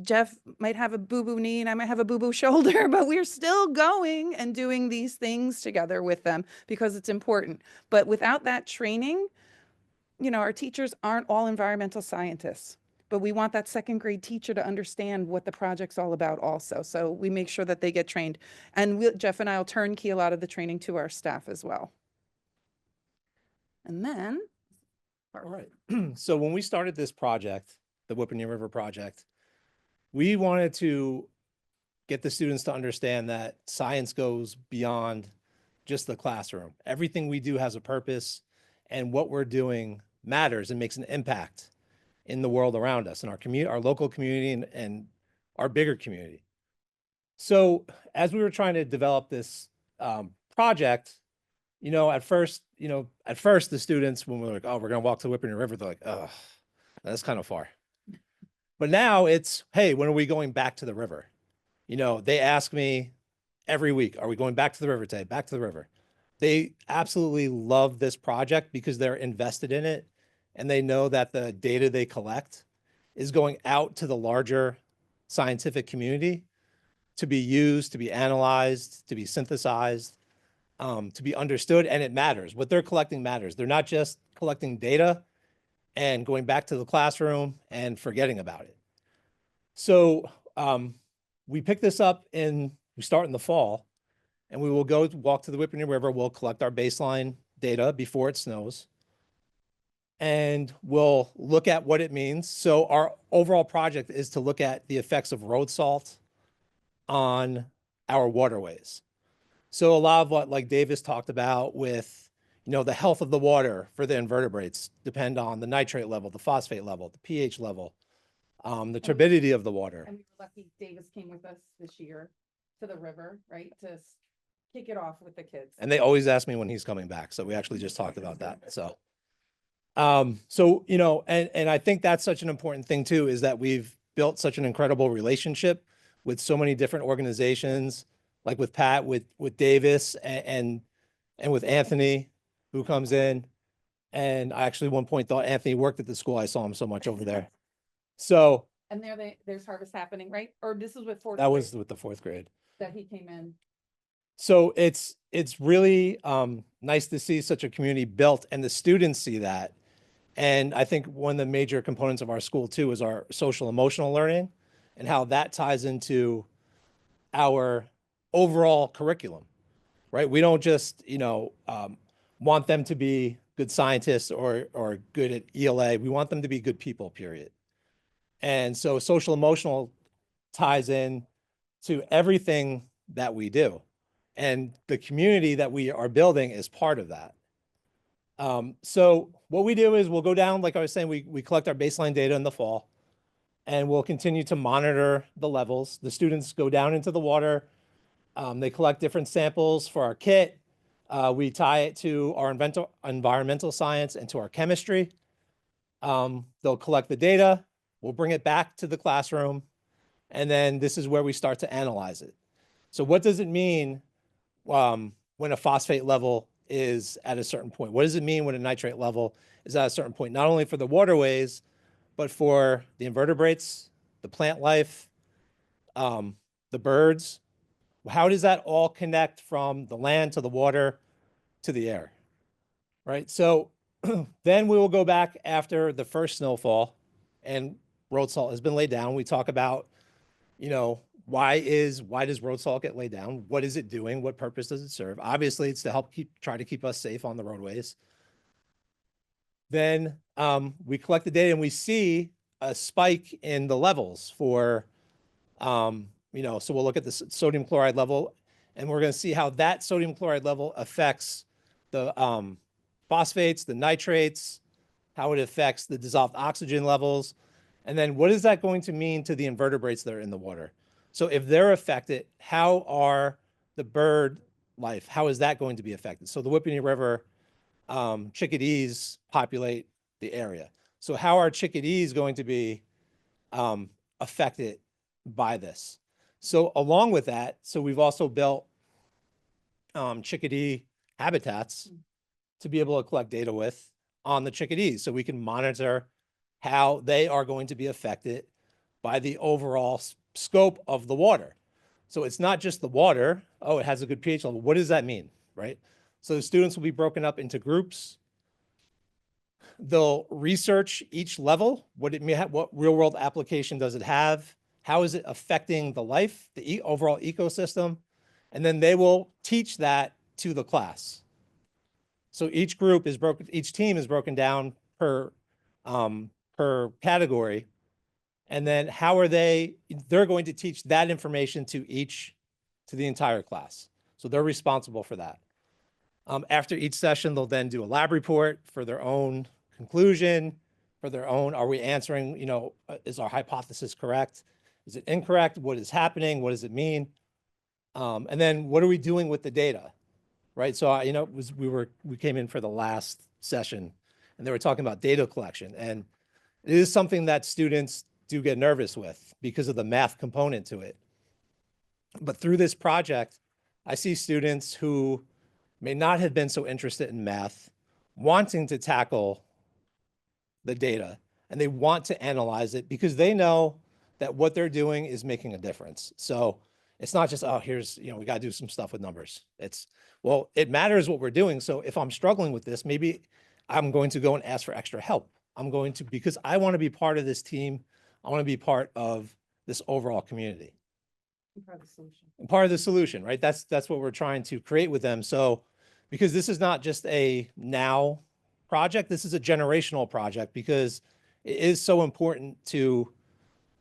Jeff might have a boo-boo knee and I might have a boo-boo shoulder, but we're still going and doing these things together with them because it's important. But without that training, you know, our teachers aren't all environmental scientists, but we want that 2nd grade teacher to understand what the project's all about also. So we make sure that they get trained. And Jeff and I will turnkey a lot of the training to our staff as well. And then. All right. So when we started this project, the Whippany River project, we wanted to get the students to understand that science goes beyond just the classroom. Everything we do has a purpose, and what we're doing matters and makes an impact in the world around us, in our community, our local community, and our bigger community. So as we were trying to develop this project, you know, at first the students, when we're like, oh, we're going to walk to Whippany River, they're like, oh, that's kind of far. But now it's, hey, when are we going back to the river? You know, they ask me every week, are we going back to the river today? Back to the river. They absolutely love this project because they're invested in it, and they know that the data they collect is going out to the larger scientific community to be used, to be analyzed, to be synthesized, to be understood, and it matters. What they're collecting matters. They're not just collecting data and going back to the classroom and forgetting about it. So we pick this up we start in the fall, and we will go walk to the Whippany River. We'll collect our baseline data before it snows, and we'll look at what it means. So our overall project is to look at the effects of road salt on our waterways. So a lot of what, like Davis talked about with, you know, the health of the water for the invertebrates depend on the nitrate level, the phosphate level, the pH level. the turbidity of the water. And we were lucky Davis came with us this year to the river, right, to kick it off with the kids. And they always ask me when he's coming back. So we actually just talked about that. So, you know, and I think that's such an important thing too, is that we've built such an incredible relationship with so many different organizations, like with Pat, with Davis and with Anthony, who comes in. And I actually at one point thought Anthony worked at the school. I saw him so much over there. So And there's harvest happening, right? Or this is with fourth that was grade with the 4th grade. that he came in. So it's really nice to see such a community built and the students see that. And I think one of the major components of our school too is our social emotional learning and how that ties into our overall curriculum, right? We don't just, you know, want them to be good scientists or good at ELA. We want them to be good people, period. And so social emotional ties in to everything that we do. And the community that we are building is part of that. So what we do is we'll go down, like I was saying, we collect our baseline data in the fall and we'll continue to monitor the levels. The students go down into the water. They collect different samples for our kit. We tie it to our environmental science and to our chemistry. They'll collect the data. We'll bring it back to the classroom. And then this is where we start to analyze it. So what does it mean when a phosphate level is at a certain point? What does it mean when a nitrate level is at a certain point? Not only for the waterways, but for the invertebrates, the plant life, the birds. How does that all connect from the land to the water to the air, right? So then we will go back after the first snowfall and road salt has been laid down. We talk about, you know, why does road salt get laid down? What is it doing? What purpose does it serve? Obviously, it's to help try to keep us safe on the roadways. Then we collect the data and we see a spike in the levels for, you know, so we'll look at the sodium chloride level and we're going to see how that sodium chloride level affects the phosphates, the nitrates, how it affects the dissolved oxygen levels. And then what is that going to mean to the invertebrates that are in the water? So if they're affected, how are the bird life? How is that going to be affected? So the Whippany River chickadees populate the area. So how are chickadees going to be affected by this? So along with that, so we've also built chickadee habitats to be able to collect data with on the chickadees. So we can monitor how they are going to be affected by the overall scope of the water. So it's not just the water. Oh, it has a good pH level. What does that mean, right? So the students will be broken up into groups. They'll research each level. What real world application does it have? How is it affecting the life, the overall ecosystem? And then they will teach that to the class. So each team is broken down per category. And then how are they're going to teach that information to the entire class. So they're responsible for that. After each session, they'll then do a lab report for their own conclusion, for their own, are we answering, you know, is our hypothesis correct? Is it incorrect? What is happening? What does it mean? And then what are we doing with the data, right? So, you know, we came in for the last session and they were talking about data collection. And it is something that students do get nervous with because of the math component to it. But through this project, I see students who may not have been so interested in math wanting to tackle the data and they want to analyze it because they know that what they're doing is making a difference. So it's not just, oh, here's, you know, we got to do some stuff with numbers. It's, well, it matters what we're doing. So if I'm struggling with this, maybe I'm going to go and ask for extra help. Because I want to be part of this team. I want to be part of this overall community. Part of the solution. And part of the solution, right? That's what we're trying to create with them. So, because this is not just a now project, this is a generational project because it is so important to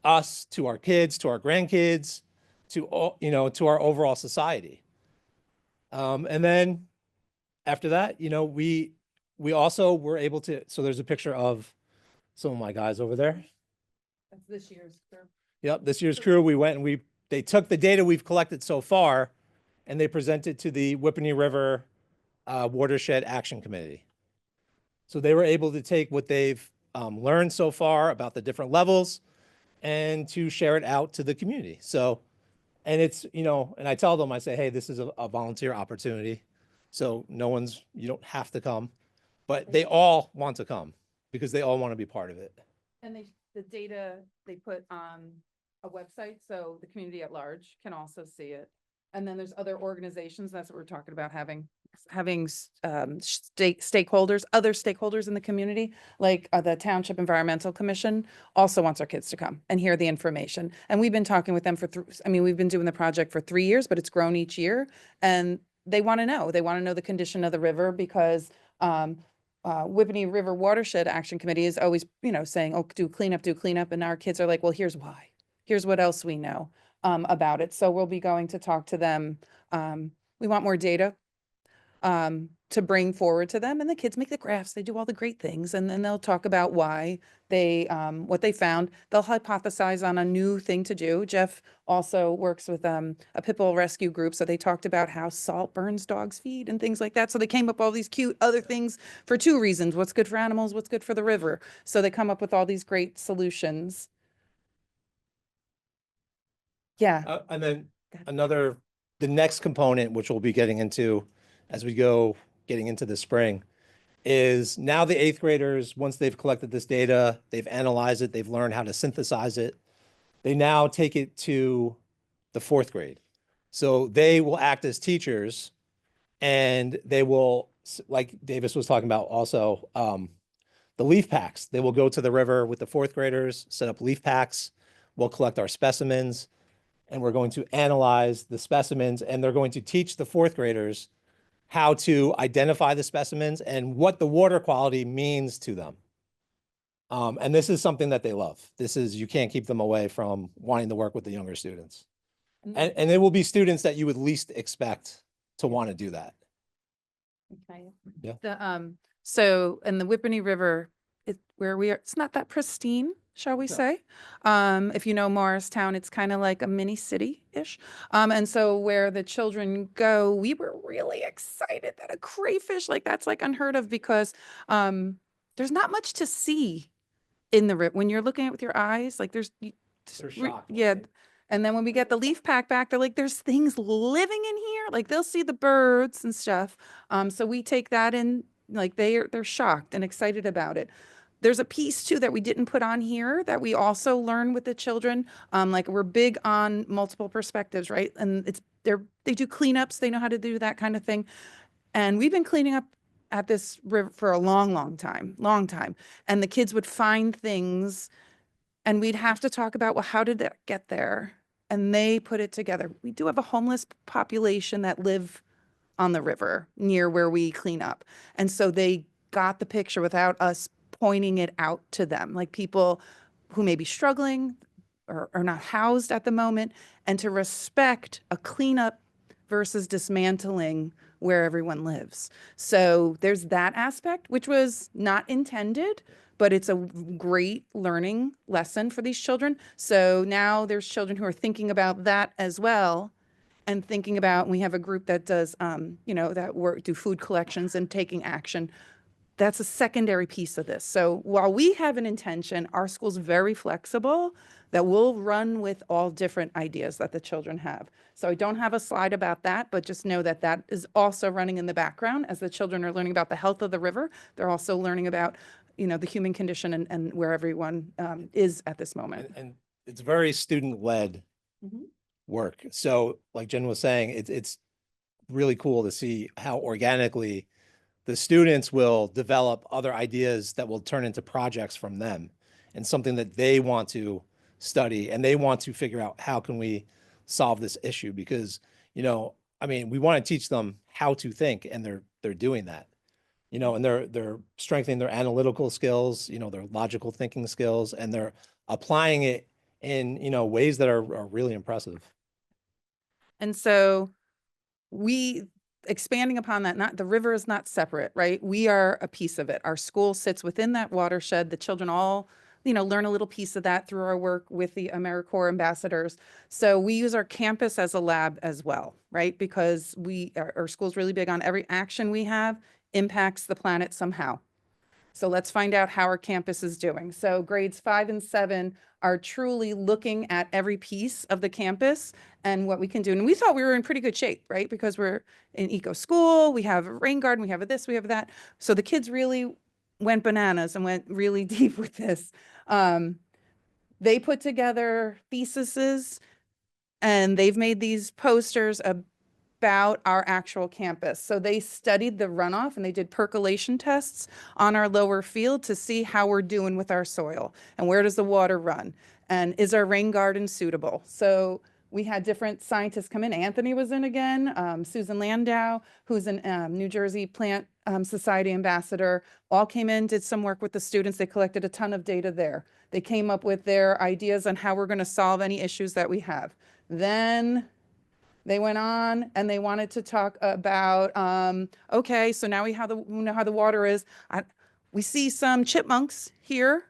us, to our kids, to our grandkids, to all, you know, to our overall society. And then after that, you know, we also were able to, so there's a picture of some of my guys over there. That's this year's. Yep, this year's crew, we went and they took the data we've collected so far and they presented to the Whippany River Watershed Action Committee. So they were able to take what they've learned so far about the different levels and to share it out to the community. So, and it's, and I tell them, I say, hey, this is a volunteer opportunity. So you don't have to come, but they all want to come because they all want to be part of it. And the data they put on a website, so the community at large can also see it. And then there's other organizations, that's what we're talking about, having stakeholders, other stakeholders in the community, like the Township Environmental Commission also wants our kids to come and hear the information. And we've been talking with them we've been doing the project for 3 years, but it's grown each year. And they want to know the condition of the river because Whippany River Watershed Action Committee is always, saying, oh, do cleanup. And our kids are like, well, here's why. Here's what else we know about it. So we'll be going to talk to them. We want more data to bring forward to them, and the kids make the graphs. They do all the great things, and then they'll talk about why what they found. They'll hypothesize on a new thing to do. Jeff also works with a pit bull rescue group, so they talked about how salt burns dogs' feet and things like that. So they came up with all these cute other things for 2 reasons: what's good for animals, what's good for the river. So they come up with all these great solutions. Yeah. And then the next component, which we'll be getting into as we go getting into the spring, is now the 8th graders, once they've collected this data, they've analyzed it, they've learned how to synthesize it, they now take it to the 4th grade. So they will act as teachers and they will, like Davis was talking about also, the leaf packs. They will go to the river with the 4th graders, set up leaf packs. We'll collect our specimens and we're going to analyze the specimens, and they're going to teach the 4th graders how to identify the specimens and what the water quality means to them. And this is something that they love. You can't keep them away from wanting to work with the younger students. And it will be students that you would least expect to want to do that. Okay. Yeah. So in the Whippany River, where we are, it's not that pristine, shall we say? If you know Morristown, it's kind of like a mini city-ish. And so where the children go, we were really excited that a crayfish like that's like unheard of because there's not much to see in the river. When you're looking at it with your eyes, like They're shocked. yeah. And then when we get the leaf pack back, they're like, there's things living in here. Like they'll see the birds and stuff. So we take that in, like they're shocked and excited about it. There's a piece too that we didn't put on here that we also learn with the children. Like we're big on multiple perspectives, right? And they do cleanups. They know how to do that kind of thing. And we've been cleaning up at this river for a long time. And the kids would find things and we'd have to talk about, well, how did that get there? And they put it together. We do have a homeless population that live on the river near where we clean up. And so they got the picture without us pointing it out to them, like people who may be struggling or are not housed at the moment, and to respect a cleanup versus dismantling where everyone lives. So there's that aspect, which was not intended, but it's a great learning lesson for these children. So now there's children who are thinking about that as well, and thinking about, we have a group that does, do food collections and taking action. That's a secondary piece of this. So while we have an intention, our school's very flexible, that we'll run with all different ideas that the children have. So I don't have a slide about that, but just know that that is also running in the background as the children are learning about the health of the river. They're also learning about, the human condition and where everyone is at this moment. And it's very student-led Mhm. work. So like Jen was saying, it's really cool to see how organically the students will develop other ideas that will turn into projects from them and something that they want to study and they want to figure out, how can we solve this issue? Because, we want to teach them how to think, and they're doing that, and they're strengthening their analytical skills, their logical thinking skills, and they're applying it in, ways that are really impressive. And so expanding upon that, the river is not separate, right? We are a piece of it. Our school sits within that watershed. The children all learn a little piece of that through our work with the AmeriCorps ambassadors. So we use our campus as a lab as well, right? Because our school's really big on every action we have impacts the planet somehow. So let's find out how our campus is doing. So grades 5 and 7 are truly looking at every piece of the campus and what we can do. And we thought we were in pretty good shape, right? Because we're in eco school, we have a rain garden, we have a this, we have that. So the kids really went bananas and went really deep with this. They put together theses and they've made these posters about our actual campus. So they studied the runoff and they did percolation tests on our lower field to see how we're doing with our soil and where does the water run and is our rain garden suitable. So we had different scientists come in. Anthony was in again, Susan Landau, who's an New Jersey Plant Society ambassador, all came in, did some work with the students. They collected a ton of data there. They came up with their ideas on how we're going to solve any issues that we have. Then they went on and they wanted to talk about, okay, so now we know how the water is. We see some chipmunks here,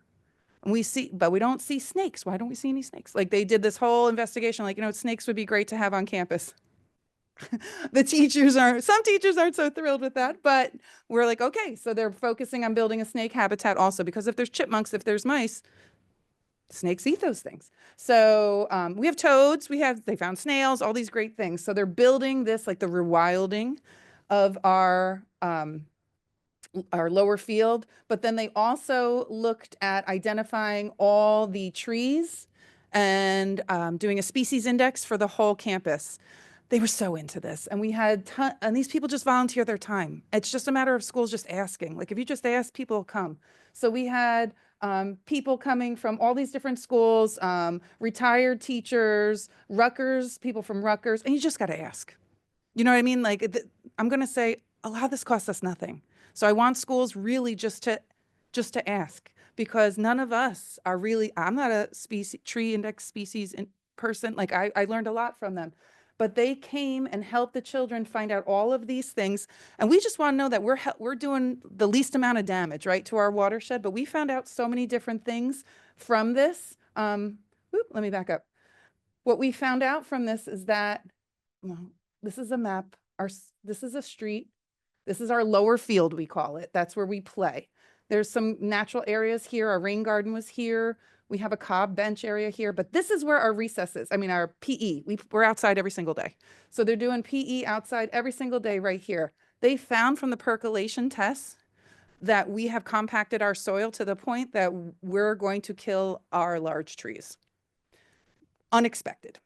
and but we don't see snakes. Why don't we see any snakes? Like they did this whole investigation, like, snakes would be great to have on campus. Some teachers aren't so thrilled with that, but we're like, okay, so they're focusing on building a snake habitat also, because if there's chipmunks, if there's mice, snakes eat those things. So we have toads, they found snails, all these great things. So they're building this, like the rewilding of our lower field, but then they also looked at identifying all the trees and doing a species index for the whole campus. They were so into this, and we had and these people just volunteer their time. It's just a matter of schools just asking. Like if you just ask, people will come. So we had people coming from all these different schools, retired teachers, Rutgers, people from Rutgers, and you just got to ask. You know what I mean? Like I'm going to say a lot of this costs us nothing. So I want schools really just to ask, because none of us are really, I'm not a tree index species person. Like I learned a lot from them. But they came and helped the children find out all of these things. And we just want to know that we're doing the least amount of damage, right, to our watershed. But we found out so many different things from this. Let me back up. What we found out from this is that, well, this is a map. This is a street. This is our lower field, we call it. That's where we play. There's some natural areas here. Our rain garden was here. We have a cob bench area here, but this is where our recess is. I mean, our PE, we're outside every single day. So they're doing PE outside every single day right here. They found from the percolation tests that we have compacted our soil to the point that we're going to kill our large trees. Unexpected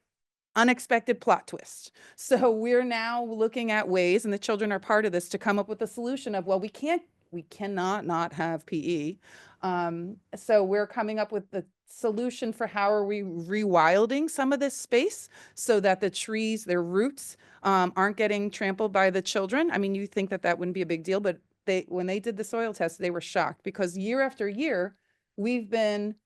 plot twist. So we're now looking at ways, and the children are part of this, to come up with a solution of, well, we cannot not have PE. So we're coming up with the solution for how are we rewilding some of this space so that the trees, their roots, aren't getting trampled by the children. I mean, you think that wouldn't be a big deal, but when they did the soil test, they were shocked, because year after year, we've been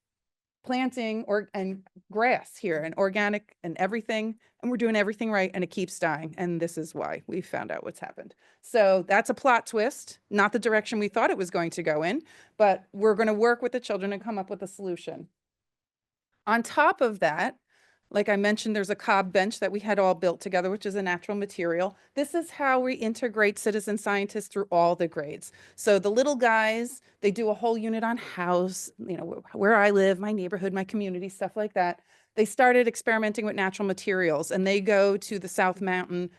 planting and grass here and organic and everything, and we're doing everything right, and it keeps dying. And this is why we found out what's happened. So that's a plot twist, not the direction we thought it was going to go in, but we're going to work with the children and come up with a solution. On top of that, like I mentioned, there's a cob bench that we had all built together, which is a natural material. This is how we integrate citizen scientists through all the grades. So the little guys, they do a whole unit on house, where I live, my neighborhood, my community, stuff like that. They started experimenting with natural materials, and they go to the South Mountain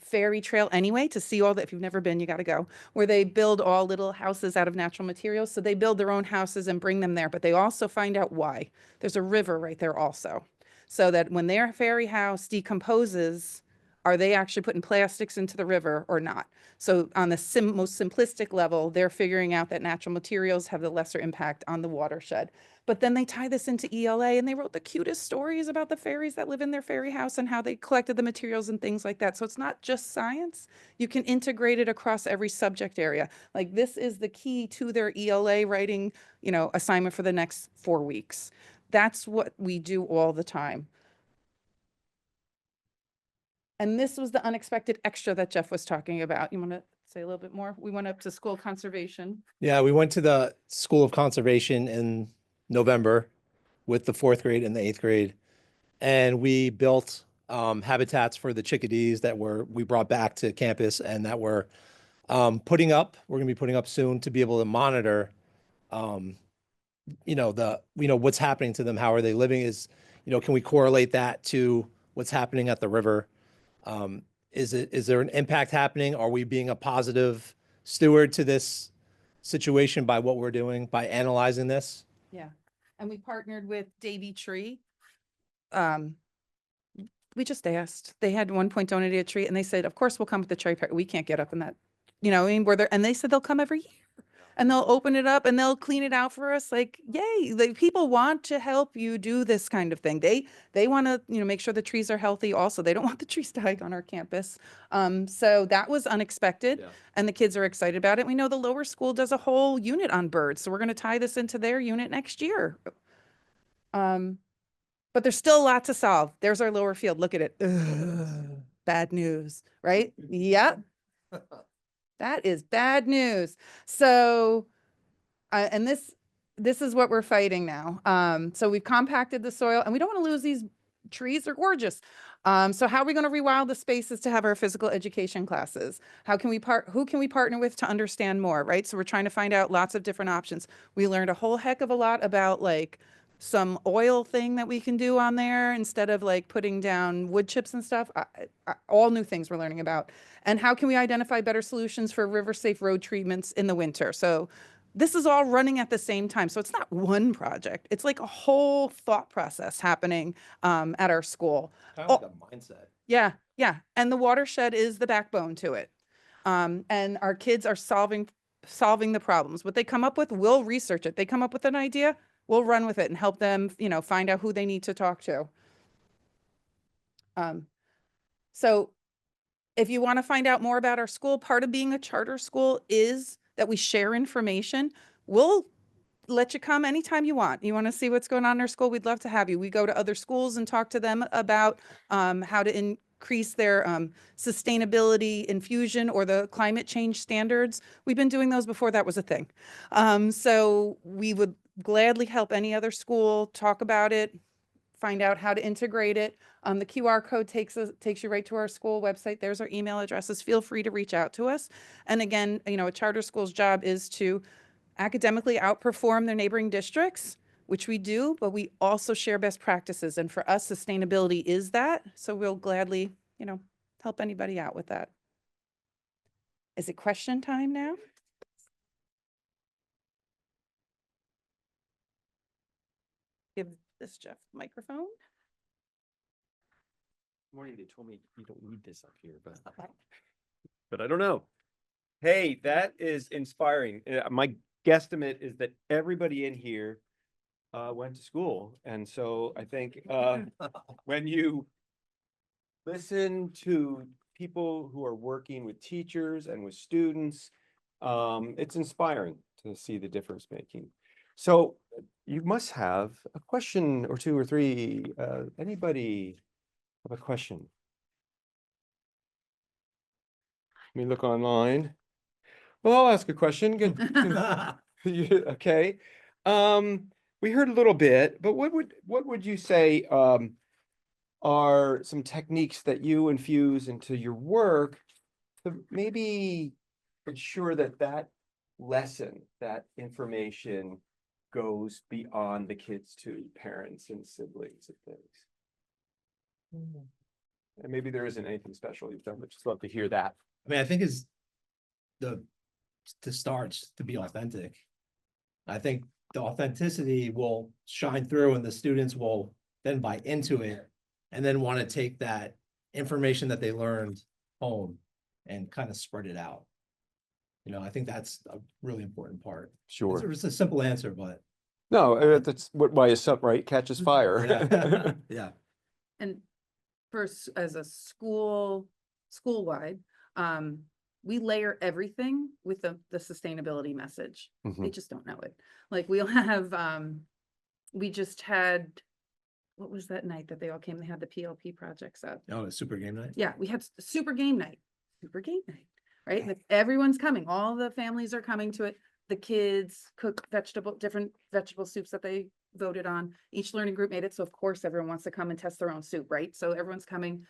ferry trail anyway to see all that. If you've never been, you got to go, where they build all little houses out of natural materials. So they build their own houses and bring them there, but they also find out why. There's a river right there also, so that when their ferry house decomposes, are they actually putting plastics into the river or not? So on the most simplistic level, they're figuring out that natural materials have the lesser impact on the watershed. But then they tie this into ELA, and they wrote the cutest stories about the fairies that live in their fairy house and how they collected the materials and things like that. So it's not just science. You can integrate it across every subject area. Like this is the key to their ELA writing, assignment for the next 4 weeks. That's what we do all the time. And this was the unexpected extra that Jeff was talking about. You want to say a little bit more. We went up to school conservation. Yeah, we went to the School of Conservation in November with the 4th grade and the 8th grade. And we built habitats for the chickadees that we brought back to campus and that we're gonna be putting up soon to be able to monitor, what's happening to them. How are they living? Can we correlate that to what's happening at the river? Is there an impact happening? Are we being a positive steward to this situation by what we're doing, by analyzing this? Yeah. And we partnered with Davy Tree. We just asked. They had one point donated a tree and they said, of course, we'll come with the cherry picker. We can't get up in that, I mean, and they said they'll come every year. And they'll open it up and they'll clean it out for us. Like, yay, like people want to help you do this kind of thing. They want to, make sure the trees are healthy also. They don't want the trees dying on our campus. So that was unexpected and the kids are excited about it. We know the lower school does a whole unit on birds. So we're going to tie this into their unit next year. But there's still a lot to solve. There's our lower field. Look at it. Ugh, bad news, right? Yep. That is bad news. So, and this is what we're fighting now. So we've compacted the soil and we don't want to lose these trees. They're gorgeous. So how are we going to rewild the spaces to have our physical education classes? Who can we partner with to understand more, right? So we're trying to find out lots of different options. We learned a whole heck of a lot about like some oil thing that we can do on there instead of like putting down wood chips and stuff. All new things we're learning about. And how can we identify better solutions for river safe road treatments in the winter? So this is all running at the same time. So it's not one project. It's like a whole thought process happening at our school. Kind of like a mindset. Yeah, yeah. And the watershed is the backbone to it. And our kids are solving the problems. What they come up with, we'll research it. They come up with an idea, we'll run with it and help them, find out who they need to talk to. So if you want to find out more about our school, part of being a charter school is that we share information. We'll let you come anytime you want. You want to see what's going on in our school? We'd love to have you. We go to other schools and talk to them about how to increase their sustainability infusion or the climate change standards. We've been doing those before that was a thing. So we would gladly help any other school talk about it, find out how to integrate it. The QR code takes you right to our school website. There's our email addresses. Feel free to reach out to us. And again, a charter school's job is to academically outperform their neighboring districts, which we do, but we also share best practices. And for us, sustainability is that. So we'll gladly, help anybody out with that. Is it question time now? Give this Jeff the microphone. Morning, they told me you don't need this up here, but I don't know. Hey, that is inspiring. My guesstimate is that everybody in here went to school. And so I think when you listen to people who are working with teachers and with students, it's inspiring to see the difference making. So you must have a question or two or three. Anybody have a question? Let me look online. Well, I'll ask a question. Good. Okay. We heard a little bit, but what would you say are some techniques that you infuse into your work to maybe ensure that lesson, that information goes beyond the kids to parents and siblings and things? And maybe there isn't anything special you've done, but just love to hear that. I mean, I think is to start to be authentic. I think the authenticity will shine through and the students will then buy into it and then want to take that information that they learned home and kind of spread it out. I think that's a really important part. Sure. It's a simple answer, but No, that's why it's up, right? Catches fire. yeah. Yeah. And first, as a school-wide, we layer everything with the sustainability message. They Mhm. just don't know it. Like we'll have, we just had, what was that night that they all came? They had the PLP projects up. Oh, it's super game night. Yeah, we had super game night. right? And everyone's coming, all the families are coming to it. The kids cook different vegetable soups that they voted on. Each learning group made it, so of course everyone wants to come and test their own soup, right? So everyone's coming.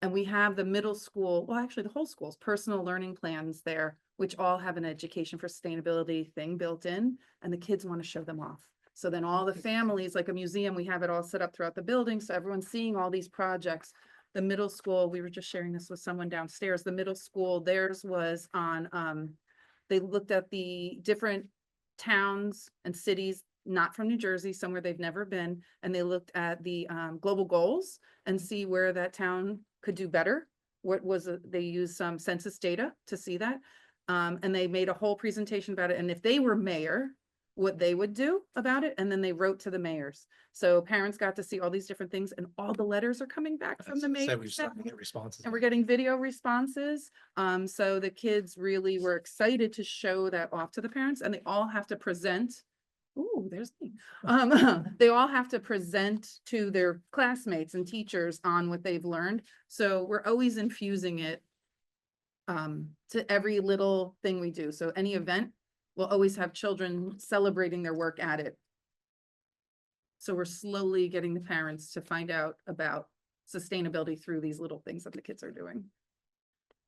And we have the middle school, well, actually the whole school's personal learning plans there, which all have an education for sustainability thing built in, and the kids want to show them off. So then all the families, like a museum, we have it all set up throughout the building, so everyone's seeing all these projects. The middle school, we were just sharing this with someone downstairs, the middle school, theirs was on, they looked at the different towns and cities, not from New Jersey, somewhere they've never been, and they looked at the global goals and see where that town could do better. They used some census data to see that. And they made a whole presentation about it. And if they were mayor, what they would do about it. And then they wrote to the mayors. So parents got to see all these different things, and all the letters are coming back from the mayor. We've started to get responses. And we're getting video responses. So the kids really were excited to show that off to the parents, and they all have to present. Ooh, there's me. They all have to present to their classmates and teachers on what they've learned. So we're always infusing it to every little thing we do. So any event, we'll always have children celebrating their work at it. So we're slowly getting the parents to find out about sustainability through these little things that the kids are doing.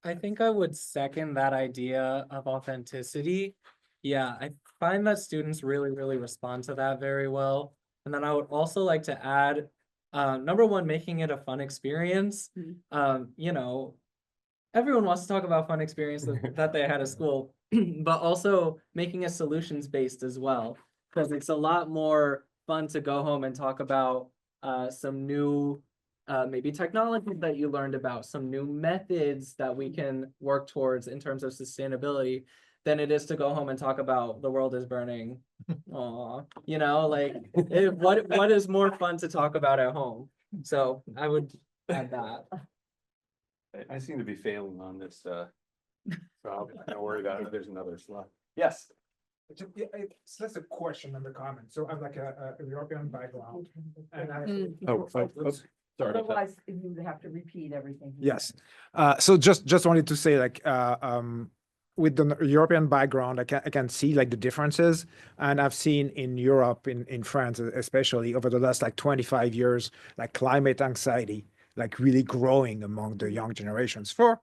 I think I would second that idea of authenticity. Yeah, I find that students really, really respond to that very well. And then I would also like to add, number one, making it a fun experience. You know, everyone wants to talk about fun experiences that they had at school, but also making it solutions-based as well, because it's a lot more fun to go home and talk about some new maybe technology that you learned about, some new methods that we can work towards in terms of sustainability, than it is to go home and talk about the world is burning. Aw, you know, like what is more fun to talk about at home? So I would add that. I seem to be failing on this, so don't worry about it. There's another slide. Yes. Yeah, it's less a question than a comment. So I'm like a European background. And I. Sorry about that. Otherwise, you would have to repeat everything. he Yes. said. So just wanted to say like, with the European background, I can see like the differences. And I've seen in Europe, in France, especially over the last like 25 years, like climate anxiety, like really growing among the young generations for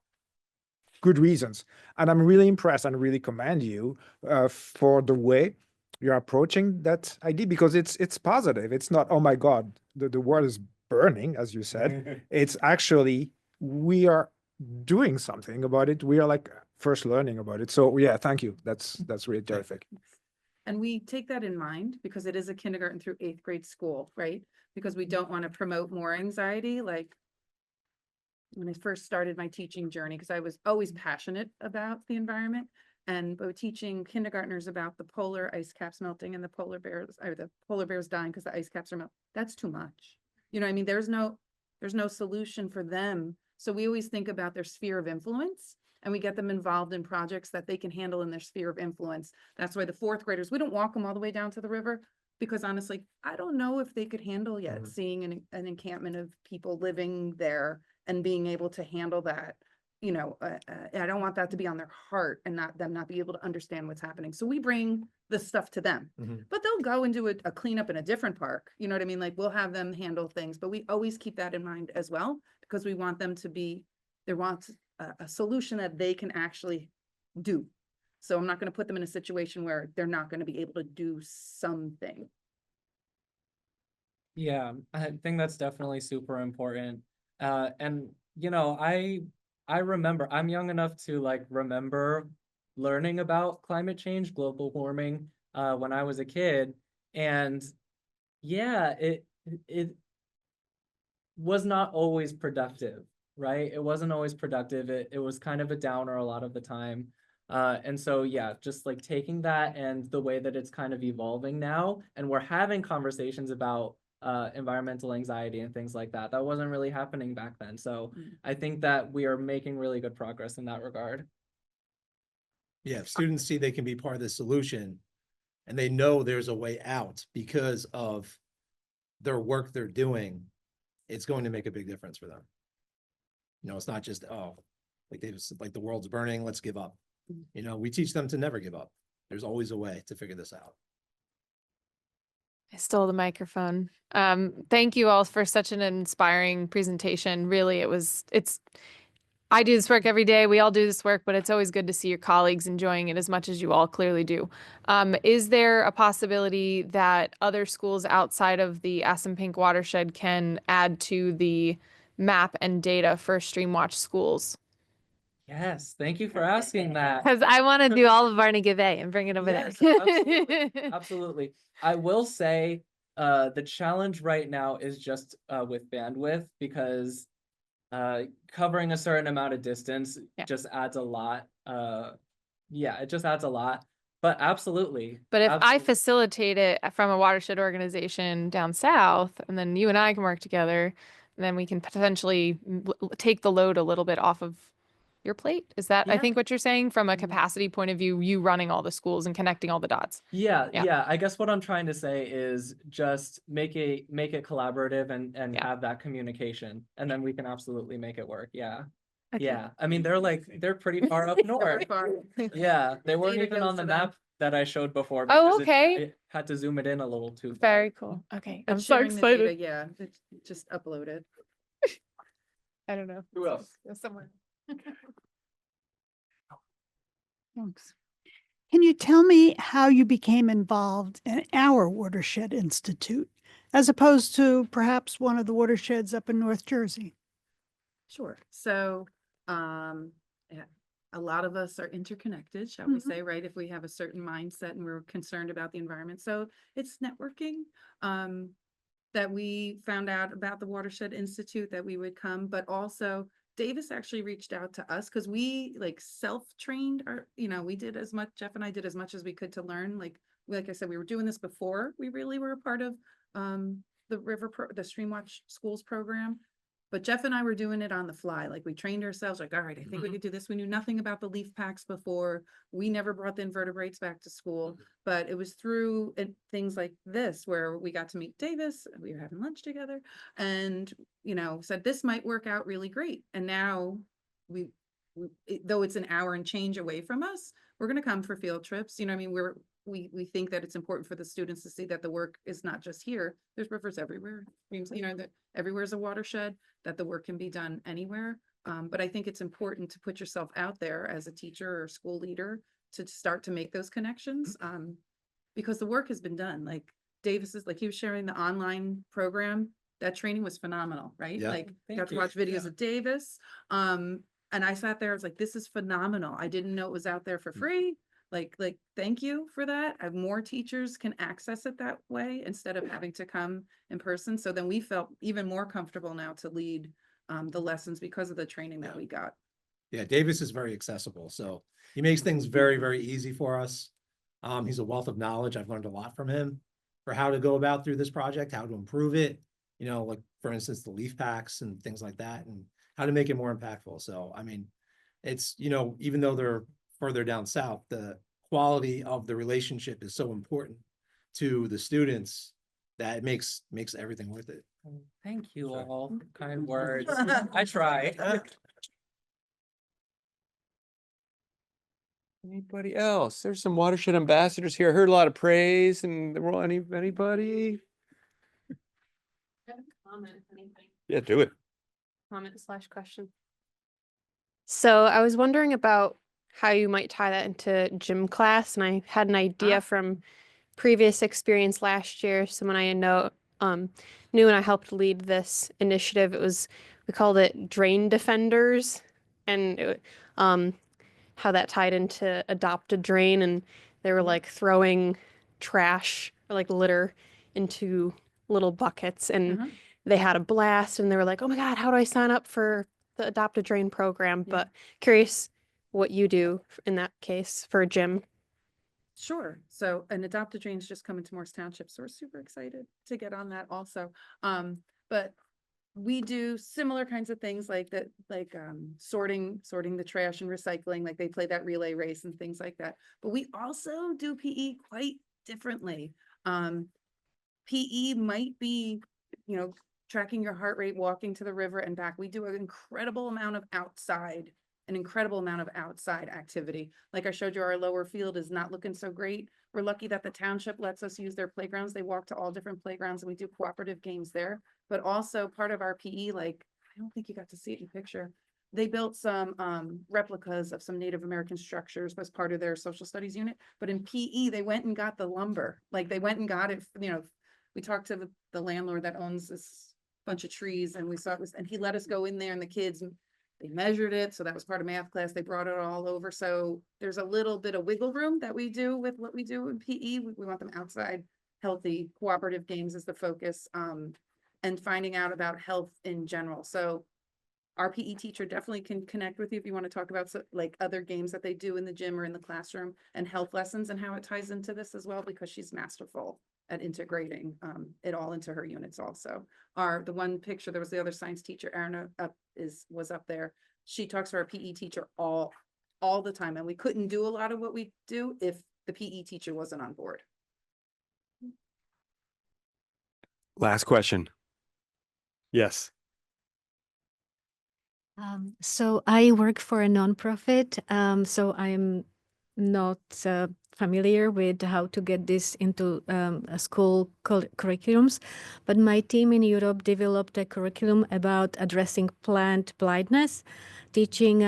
good reasons. And I'm really impressed and really commend you for the way you're approaching that idea, because it's positive. It's not, oh my God, the world is burning, as you said. It's actually, we are doing something about it. We are like first learning about it. So yeah, thank you. That's really terrific. And we take that in mind because it is a kindergarten through 8th grade school, right? Because we don't want to promote more anxiety. Like when I first started my teaching journey, because I was always passionate about the environment, and by teaching kindergartners about the polar ice caps melting and the polar bears dying because the ice caps are melting, that's too much. You know what I mean? There's no solution for them. So we always think about their sphere of influence, and we get them involved in projects that they can handle in their sphere of influence. That's why the 4th graders, we don't walk them all the way down to the river, because honestly, I don't know if they could handle yet seeing an encampment of people living there and being able to handle that. You know, I don't want that to be on their heart and not be able to understand what's happening. So we bring the stuff to them, but they'll go and do a cleanup in a different park. You know what I mean? Like we'll have them handle things, but we always keep that in mind as well, because we want them to be, they want a solution that they can actually do. So I'm not going to put them in a situation where they're not going to be able to do something. Yeah, I think that's definitely super important. And you know, I remember, I'm young enough to like remember learning about climate change, global warming, when I was a kid. And yeah, it was not always productive, right? It wasn't always productive. It was kind of a downer a lot of the time. And so, yeah, just like taking that and the way that it's kind of evolving now, and we're having conversations about environmental anxiety and things like that. That wasn't really happening back then. So I think that we are making really good progress in that regard. Yeah, if students see they can be part of the solution and they know there's a way out because of their work they're doing, it's going to make a big difference for them. You know, it's not just, oh, like David said, like the world's burning, let's give up. You know, we teach them to never give up. There's always a way to figure this out. I stole the microphone. Thank you all for such an inspiring presentation. Really, I do this work every day. We all do this work, but it's always good to see your colleagues enjoying it as much as you all clearly do. Is there a possibility that other schools outside of the Assunpink watershed can add to the map and data for Streamwatch schools? Yes, thank you for asking that. Because I want to do all of Barnegat Bay and bring it over Yes, there. absolutely. Absolutely. I will say, the challenge right now is just with bandwidth, because covering a certain amount of distance Yeah. just adds a lot. Yeah, it just adds a lot. But absolutely. But if I absolutely. facilitate it from a watershed organization down south, and then you and I can work together, then we can potentially take the load a little bit off of your plate. Is that, I Yeah. think, what you're saying from a Mhm. capacity point of view, you running all the schools and connecting all the dots? Yeah, Yeah. yeah. I guess what I'm trying to say is just make it collaborative and Yeah. have that communication, and then we can absolutely make it work. Yeah. Okay. Yeah. I mean, they're pretty far up north. Yeah, they weren't Data even goes on the to them. map that I showed before. Oh, because okay. I had to zoom it in a little too far. Very cool. Okay. But I'm so sharing the data, excited. yeah, it's just uploaded. I don't know. Who else? Somewhere. Thanks. Can you tell me how you became involved in our watershed institute, as opposed to perhaps one of the watersheds up in North Jersey? Sure. So, yeah, a lot of us are interconnected, shall we Mhm. say, right? If we have a certain mindset and we're concerned about the environment. So it's networking, that we found out about the Watershed Institute, that we would come, but also Davis actually reached out to us because we like self-trained we did as much, Jeff and I did as much as we could to learn. Like I said, we were doing this before we really were a part of the the Streamwatch Schools program. But Jeff and I were doing it on the fly. Like we trained ourselves, like, all right, I think we could do this. We knew nothing about the leaf packs before. We never brought the invertebrates back to school, but it was through things like this where we got to meet Davis. We were having lunch together and, said this might work out really great. And now though it's an hour and change away from us, we're going to come for field trips. I mean, we think that it's important for the students to see that the work is not just here. There's rivers everywhere. That everywhere is a watershed, that the work can be done anywhere. But I think it's important to put yourself out there as a teacher or school leader to start to make those connections. Because the work has been done. Like Davis he was sharing the online program. That training was phenomenal, right? Yeah. Like Thank got to you. watch videos of Davis. And I sat there, I was like, this is phenomenal. I didn't know it was out there for free. Like, thank you for that. More teachers can access it that way instead of having to come in person. So then we felt even more comfortable now to lead the lessons because of the training that we got. Yeah, Davis is very accessible, so he makes things very, very easy for us. He's a wealth of knowledge. I've learned a lot from him for how to go about through this project, how to improve it, like for instance, the leaf packs and things like that, and how to make it more impactful. So, I mean, it's, even though they're further down south, the quality of the relationship is so important to the students that it makes everything worth it. Thank you Sure. all. for Kind words. I try. Anybody else? There's some watershed ambassadors here. I heard a lot of praise and anybody? Comment, anything. Yeah, do it. Comment/question. So I was wondering about how you might tie that into gym class, and I had an idea from previous experience last year. Someone I know knew, and I helped lead this initiative. We called it Drain Defenders, and how that tied into Adopt a Drain, and they were like throwing trash or like litter into little buckets, and they had a blast, and they were like, oh my God, how do I sign up for the Adopt a Drain program? Yeah. But curious what you do in that case for a gym. Sure. So an Adopt a Drain's just coming to Morris Township, so we're super excited to get on that also. But we do similar kinds of things like that, sorting the trash and recycling, like they play that relay race and things like that. But we also do PE quite differently. PE might be, tracking your heart rate, walking to the river and back. We do an incredible amount of outside an incredible amount of outside activity. Like I showed you, our lower field is not looking so great. We're lucky that the township lets us use their playgrounds. They walk to all different playgrounds and we do cooperative games there. But also part of our PE, like, I don't think you got to see it in picture. They built some replicas of some Native American structures as part of their social studies unit. But in PE, they went and got the lumber. Like they went and got it, you know, we talked to the landlord that owns this bunch of trees and we saw it was, and he let us go in there and the kids, they measured it. So that was part of math class. They brought it all over. So there's a little bit of wiggle room that we do with what we do in PE. We want them outside, healthy, cooperative games is the focus, and finding out about health in general. So our PE teacher definitely can connect with you if you want to talk about like other games that they do in the gym or in the classroom and health lessons and how it ties into this as well, because she's masterful at integrating it all into her units also. The one picture, there was the other science teacher, Erin was up there. She talks to our PE teacher all the time, and we couldn't do a lot of what we do if the PE teacher wasn't on board. Last question. Yes. So I work for a nonprofit, so I'm not familiar with how to get this into a school curriculums, but my team in Europe developed a curriculum about addressing plant blindness, teaching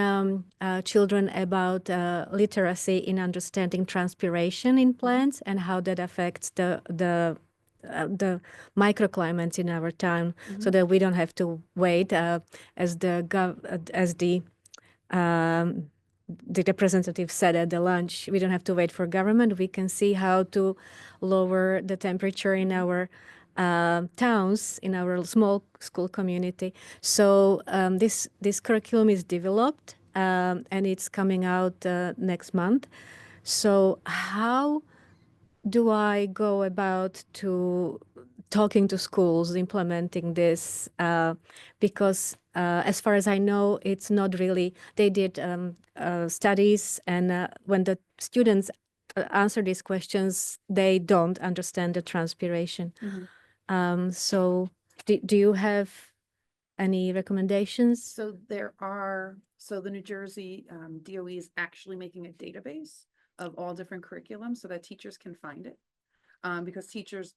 children about literacy in understanding transpiration in plants and how that affects the microclimates in our town, so that we don't have to wait as the representative said at the lunch, we don't have to wait for government. We can see how to lower the temperature in our towns, in our small school community. So this curriculum is developed and it's coming out next month. So how do I go about to talking to schools, implementing this? Because as far as I know, it's not really, they did studies, and when the students answer these questions, they don't understand the transpiration. So do you have any recommendations? So the New Jersey DOE is actually making a database of all different curriculums so that teachers can find it. Because teachers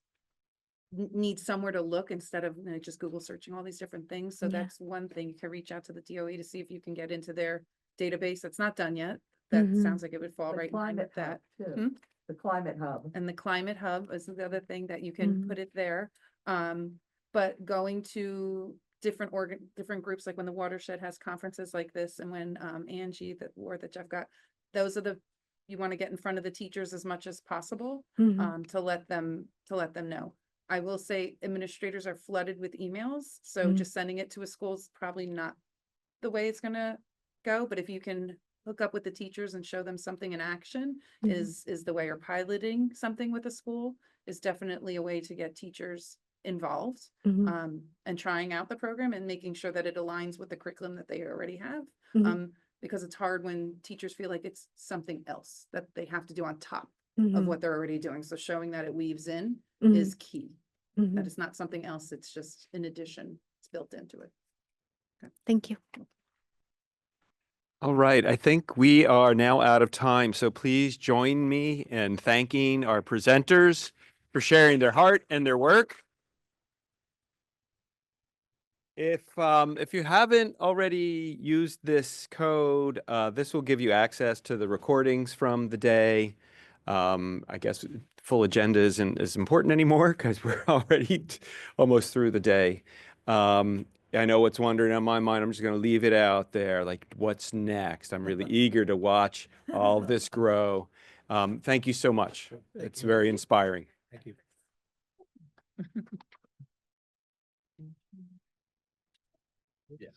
need somewhere to look instead of just Google searching all these different things. So that's one thing. You can reach out to the DOE to see if you can get into their database. It's not done yet. That sounds like it would fall The right in line with that. Climate Hub, too. The Climate Hub. And the Climate Hub is the other thing that you can put it there. But going to different groups, like when the Watershed has conferences like this, and when Angie, that Jeff got, those are you want to get in front of the teachers as much as possible to let them know. I will say administrators are flooded with emails, so just sending it to a school is probably not the way it's going to go. But if you can hook up with the teachers and show them something in action is the way, or piloting something with a school is definitely a way to get teachers involved and trying out the program and making sure that it aligns with the curriculum that they already have. Because it's hard when teachers feel like it's something else that they have to do on top of what they're already doing. So showing that it weaves in is key. That it's not something else, it's just in addition, it's built into it. Okay. Thank you. All right, I think we are now out of time, so please join me in thanking our presenters for sharing their heart and their work. If you haven't already used this code, this will give you access to the recordings from the day. I guess full agenda isn't as important anymore because we're already almost through the day. I know what's wandering on my mind. I'm just going to leave it out there. Like, what's next? I'm really eager to watch all of this grow. Thank you so much. It's very inspiring. Thank you. Yeah.